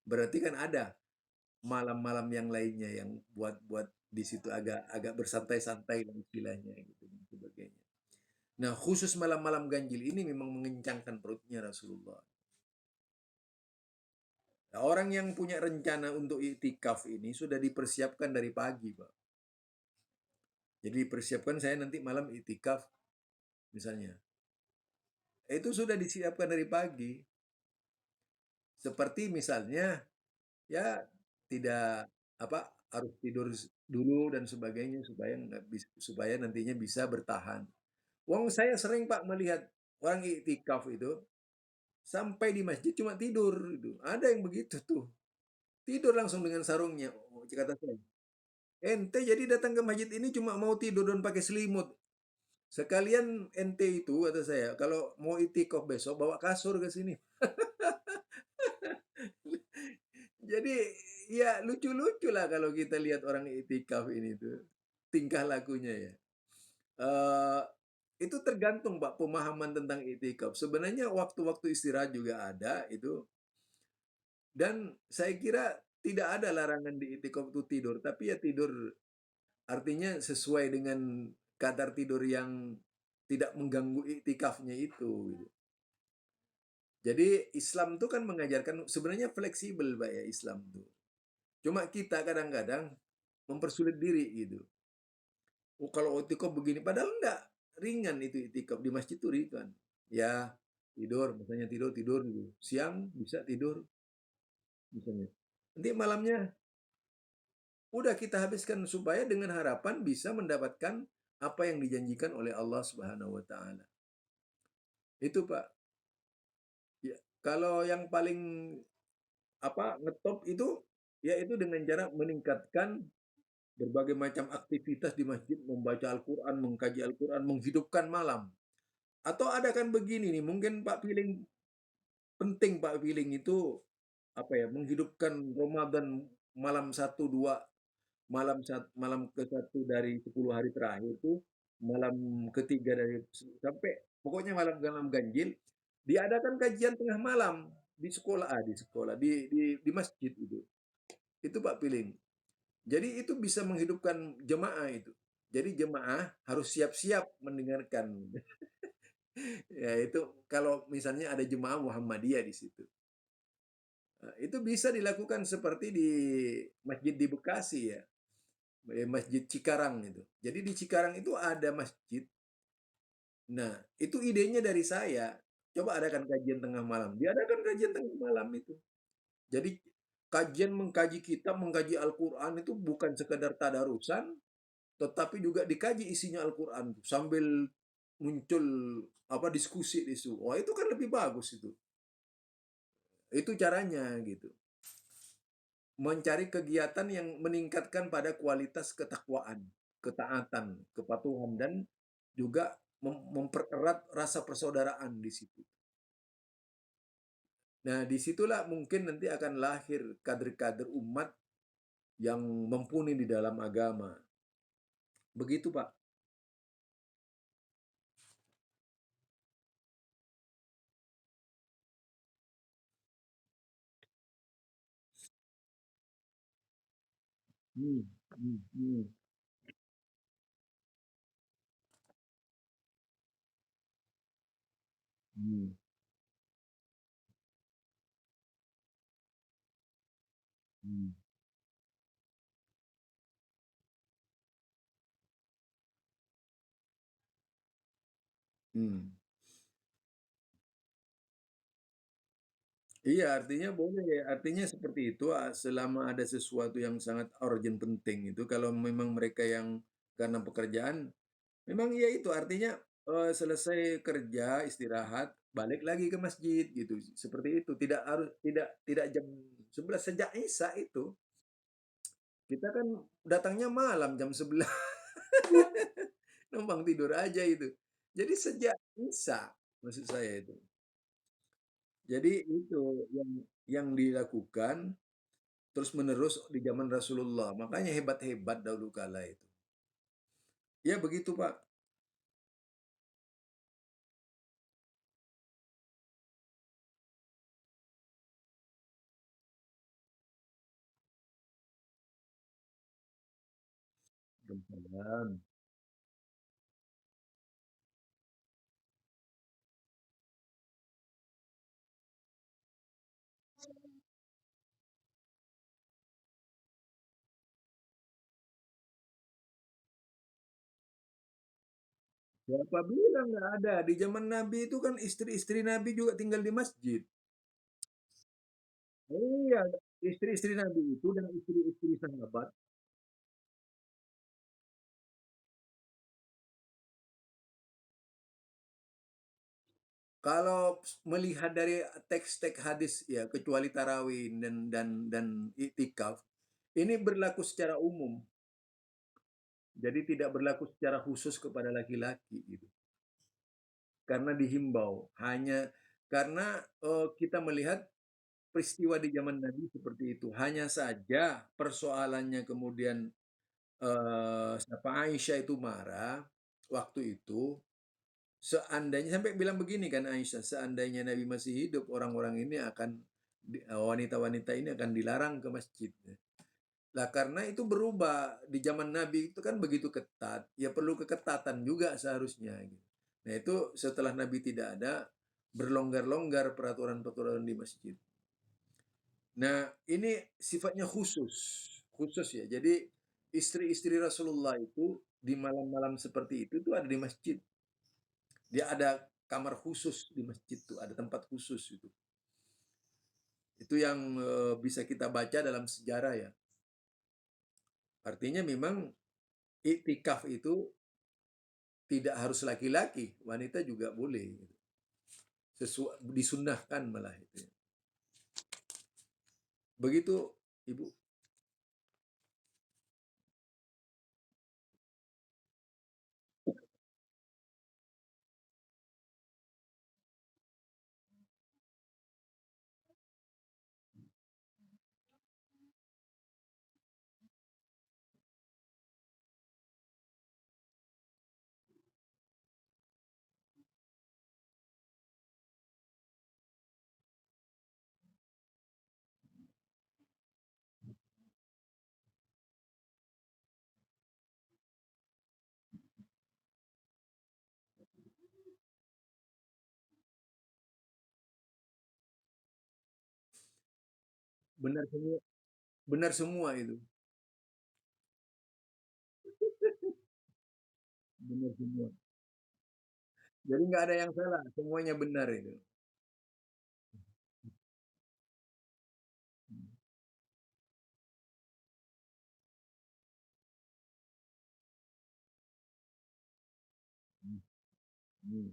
Berarti kan ada malam-malam yang lainnya yang buat di situ agak agak bersantai-santai dan istilahnya gitu dan sebagainya. Nah, khusus malam-malam ganjil ini memang mengencangkan perutnya Rasulullah. Nah, orang yang punya rencana untuk iktikaf ini sudah dipersiapkan dari pagi, Pak. Jadi dipersiapkan saya nanti malam iktikaf misalnya. Itu sudah disiapkan dari pagi. Seperti misalnya ya tidak apa harus tidur dulu dan sebagainya supaya nggak supaya nantinya bisa bertahan. Wong saya sering Pak melihat orang iktikaf itu sampai di masjid cuma tidur itu. Ada yang begitu tuh. Tidur langsung dengan sarungnya. Oh, kata saya. Ente jadi datang ke masjid ini cuma mau tidur dan pakai selimut. Sekalian ente itu kata saya, kalau mau itikaf besok bawa kasur ke sini. Jadi ya lucu-lucu lah kalau kita lihat orang itikaf ini tuh. Tingkah lakunya ya. Eh, itu tergantung Pak pemahaman tentang itikaf. Sebenarnya waktu-waktu istirahat juga ada itu dan saya kira tidak ada larangan di itikaf itu tidur, tapi ya tidur artinya sesuai dengan kadar tidur yang tidak mengganggu iktikafnya itu gitu. Jadi Islam tuh kan mengajarkan sebenarnya fleksibel Pak ya Islam tuh. Cuma kita kadang-kadang mempersulit diri gitu. Oh, kalau itikaf begini padahal enggak ringan itu itikaf di masjid tuh ringan. Ya, tidur misalnya tidur tidur gitu. Siang bisa tidur misalnya. Nanti malamnya udah kita habiskan supaya dengan harapan bisa mendapatkan apa yang dijanjikan oleh Allah Subhanahu wa taala. Itu Pak. Ya, kalau yang paling ngetop itu yaitu dengan cara meningkatkan berbagai macam aktivitas di masjid, membaca Al-Quran, mengkaji Al-Quran, menghidupkan malam. Atau ada kan begini nih, mungkin Pak Piling penting Pak Piling itu menghidupkan Ramadan malam satu dua malam ke satu dari 10 hari terakhir itu malam ketiga dari sampai pokoknya malam-malam ganjil diadakan kajian tengah malam di masjid itu Pak Piling. Jadi itu bisa menghidupkan jemaah itu. Jadi jemaah harus siap-siap mendengarkan. Ya itu kalau misalnya ada jemaah Muhammadiyah di situ. Itu bisa dilakukan seperti di masjid di Bekasi ya, Masjid Cikarang itu. Jadi di Cikarang itu ada masjid. Nah, itu idenya dari saya. Coba adakan kajian tengah malam. Diadakan kajian tengah malam itu. Jadi Kajian mengkaji kitab, mengkaji Al-Quran itu bukan sekadar tadarusan, tetapi juga dikaji isinya Al-Quran sambil muncul apa diskusi di situ. Wah, itu kan lebih bagus itu. Itu caranya gitu. Mencari kegiatan yang meningkatkan pada kualitas ketakwaan, ketaatan, kepatuhan dan juga mempererat rasa persaudaraan di situ. Nah, disitulah mungkin nanti akan lahir kader-kader umat yang mumpuni di dalam agama. Begitu, Pak. Hmm, hmm, hmm, hmm, hmm, hmm. Iya, artinya boleh. Artinya seperti itu, selama ada sesuatu yang sangat urgent penting itu, kalau memang mereka yang karena pekerjaan, memang iya itu artinya selesai kerja, istirahat, balik lagi ke masjid gitu. Seperti itu. Tidak jam 11 sejak Isya itu. Kita kan datangnya malam jam 11. Numpang tidur aja itu. Jadi sejak Isya maksud saya itu. Jadi itu yang dilakukan terus-menerus di zaman Rasulullah. Makanya hebat-hebat dahulu kala itu. Ya begitu, Pak. Waalaikumsalam. Siapa bilang nggak ada? Di zaman Nabi itu kan istri-istri Nabi juga tinggal di masjid. Iya, istri-istri Nabi itu dan istri-istri sahabat. Kalau melihat dari teks-teks hadis ya, kecuali tarawih dan iktikaf, ini berlaku secara umum. Jadi tidak berlaku secara khusus kepada laki-laki gitu. Karena dihimbau. Hanya karena kita melihat peristiwa di zaman Nabi seperti itu. Hanya saja persoalannya kemudian siapa Aisyah itu marah waktu itu. Seandainya sampai bilang begini kan Aisyah, seandainya Nabi masih hidup, orang-orang ini akan wanita-wanita ini akan dilarang ke masjid. Lah karena itu berubah di zaman Nabi itu kan begitu ketat, ya perlu keketatan juga seharusnya gitu. Nah, itu setelah Nabi tidak ada berlonggar-longgar peraturan-peraturan di masjid. Nah, ini sifatnya khusus, khusus ya. Jadi istri-istri Rasulullah itu di malam-malam seperti itu tuh ada di masjid. Dia ada kamar khusus di masjid tuh, ada tempat khusus itu. Itu yang bisa kita baca dalam sejarah ya. Artinya memang iktikaf itu tidak harus laki-laki, wanita juga boleh. Disunnahkan malah itu. Begitu, Ibu. Benar semua, benar semua itu. Benar semua. Jadi nggak ada yang salah, semuanya benar itu. Mhm.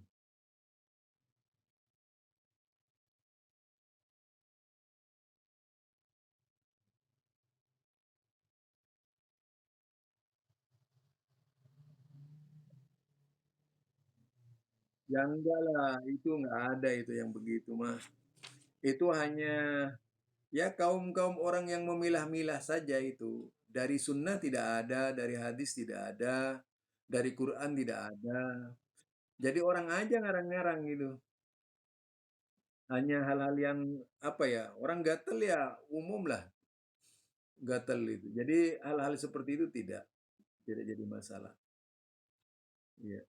Ya enggak lah, itu nggak ada itu yang begitu, Mas. Itu hanya ya kaum-kaum orang yang memilah-milah saja itu. Dari sunnah tidak ada, dari hadis tidak ada, dari Quran tidak ada. Jadi orang aja ngarang-ngarang gitu. Hanya hal-hal yang apa ya, orang gatel ya umum lah gatel itu. Jadi hal-hal seperti itu tidak jadi masalah. Iya.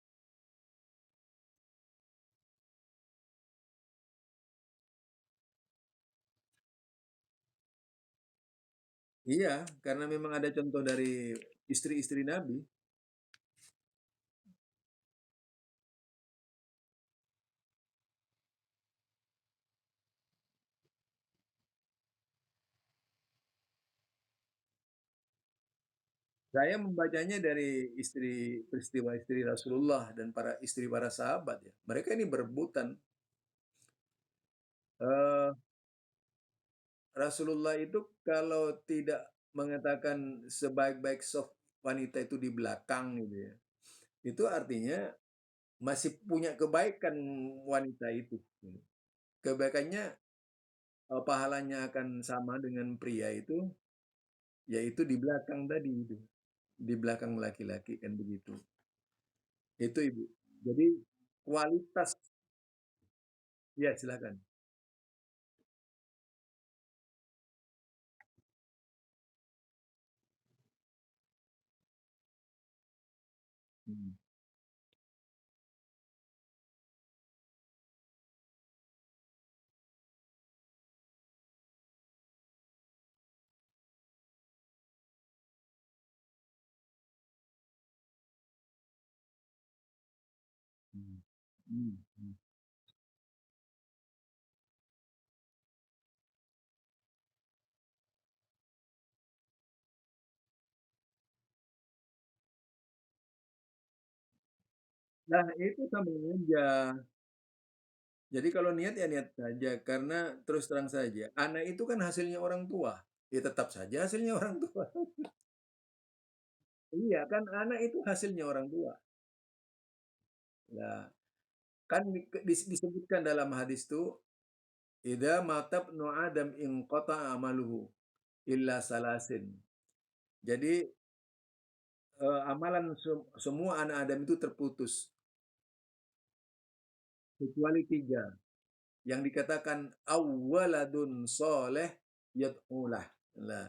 Iya, karena memang ada contoh dari istri-istri Nabi. Saya membacanya dari peristiwa istri Rasulullah dan para istri para sahabat ya. Mereka ini berebutan. Eh, Rasulullah itu kalau tidak mengatakan sebaik-baik soft wanita itu di belakang gitu ya. Itu artinya masih punya kebaikan wanita itu. Kebaikannya pahalanya akan sama dengan pria itu, yaitu di belakang tadi itu. Di belakang laki-laki kan begitu. Itu Ibu. Jadi kualitas ya silakan. Hmm. Hmm. Hmm. Hmm. Nah, itu sama aja. Jadi kalau niat ya niat saja karena terus terang saja, anak itu kan hasilnya orang tua. Ya tetap saja hasilnya orang tua. Iya kan anak itu hasilnya orang tua. Nah, kan disebutkan dalam hadis itu, "Idza matab nu Adam inqata amaluhu illa salasin." Jadi amalan semua anak Adam itu terputus kecuali tiga. Yang dikatakan awwaladun soleh yad'ulah. Nah,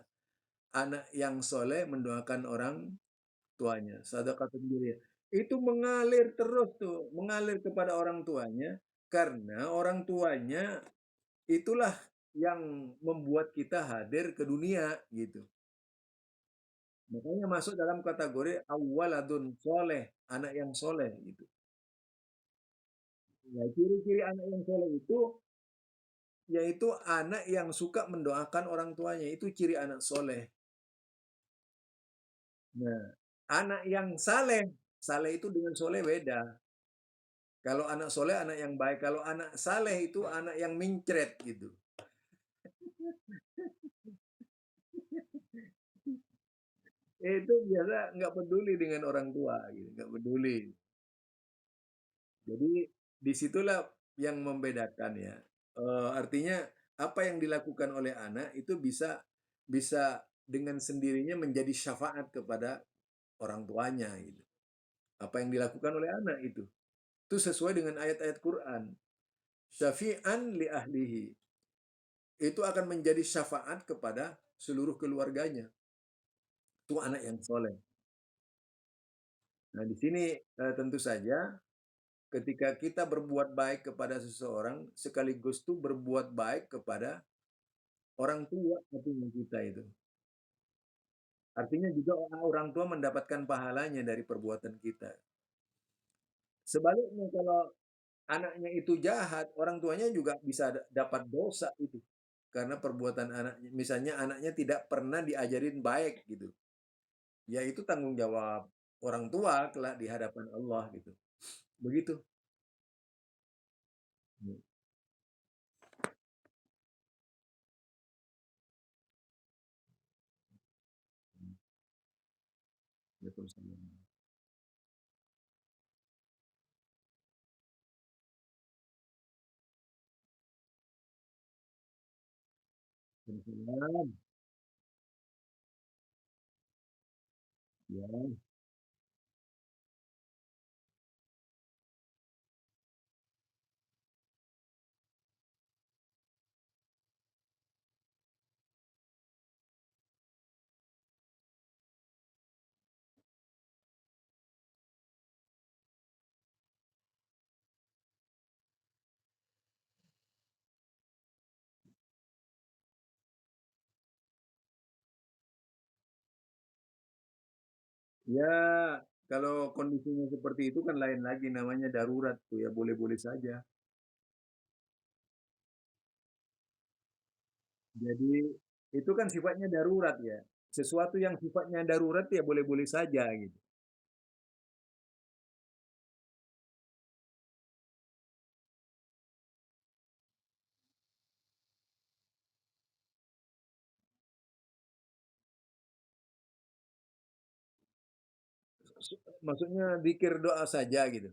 anak yang soleh mendoakan orang tuanya. Sadaqatun jariyah. Itu mengalir terus tuh, mengalir kepada orang tuanya karena orang tuanya itulah yang membuat kita hadir ke dunia gitu. Makanya masuk dalam kategori awwaladun soleh, anak yang soleh gitu. Ya, ciri-ciri anak yang soleh itu yaitu anak yang suka mendoakan orang tuanya. Itu ciri anak soleh. Nah, anak yang saleh, saleh itu dengan soleh beda. Kalau anak soleh, anak yang baik. Kalau anak saleh itu anak yang mincret gitu. Itu biasa nggak peduli dengan orang tua, gitu. Nggak peduli. Jadi disitulah yang membedakan ya. Artinya apa yang dilakukan oleh anak itu bisa bisa dengan sendirinya menjadi syafaat kepada orang tuanya gitu. Apa yang dilakukan oleh anak itu. Itu sesuai dengan ayat-ayat Quran. Syafi'an li ahlihi. Itu akan menjadi syafaat kepada seluruh keluarganya. Itu anak yang soleh. Nah, di sini tentu saja ketika kita berbuat baik kepada seseorang, sekaligus tuh berbuat baik kepada orang tua artinya kita itu. Artinya juga orang tua mendapatkan pahalanya dari perbuatan kita. Sebaliknya kalau anaknya itu jahat, orang tuanya juga bisa dapat dosa itu. Karena perbuatan anaknya, misalnya anaknya tidak pernah diajarin baik gitu. Ya itu tanggung jawab orang tua kelak di hadapan Allah gitu. Begitu. Ya, Waalaikumsalam. Waalaikumsalam. Ya. Ya, kalau kondisinya seperti itu kan lain lagi namanya darurat tuh ya boleh-boleh saja. Jadi itu kan sifatnya darurat ya. Sesuatu yang sifatnya darurat ya boleh-boleh saja gitu. Maksudnya zikir doa saja gitu.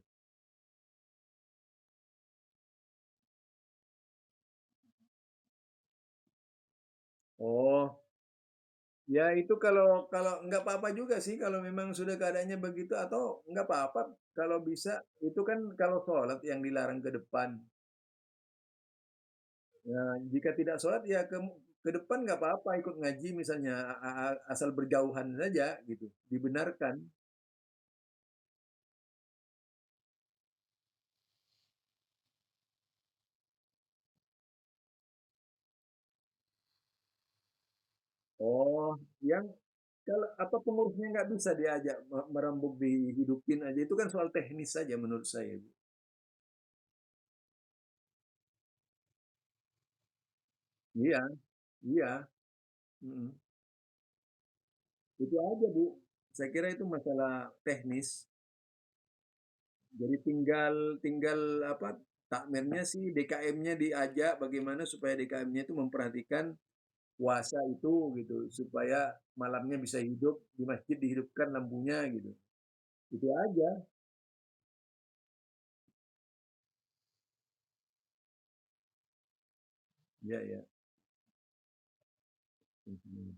Oh, ya itu kalau kalau nggak apa-apa juga sih kalau memang sudah keadaannya begitu atau nggak apa-apa kalau bisa itu kan kalau sholat yang dilarang ke depan. Nah, jika tidak sholat ya ke depan nggak apa-apa ikut ngaji misalnya asal berjauhan saja gitu dibenarkan. Oh, yang kalau apa pengurusnya nggak bisa diajak merembuk dihidupin aja itu kan soal teknis saja menurut saya. Bu. Iya, iya. Mm. Itu aja Bu. Saya kira itu masalah teknis. Jadi tinggal tinggal apa takmirnya sih DKM-nya diajak bagaimana supaya DKM-nya itu memperhatikan puasa itu gitu supaya malamnya bisa hidup di masjid dihidupkan lampunya gitu. Itu aja. Ya ya. Hmm.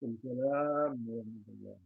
Waalaikumsalam warahmatullahi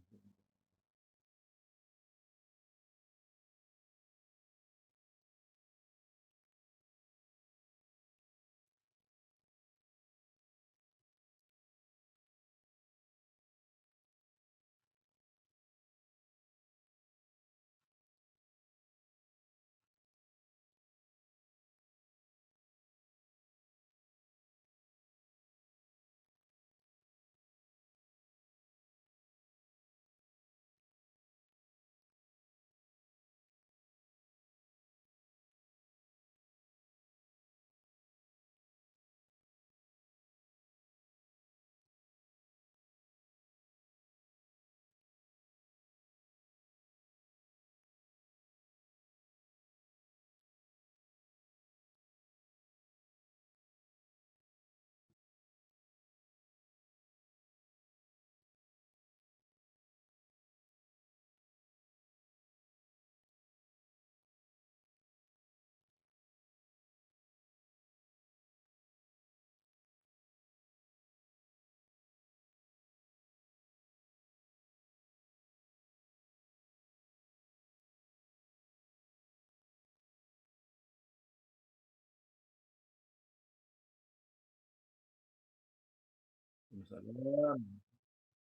wasallam.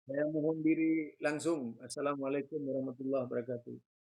Saya mohon diri langsung. Assalamualaikum warahmatullahi wabarakatuh.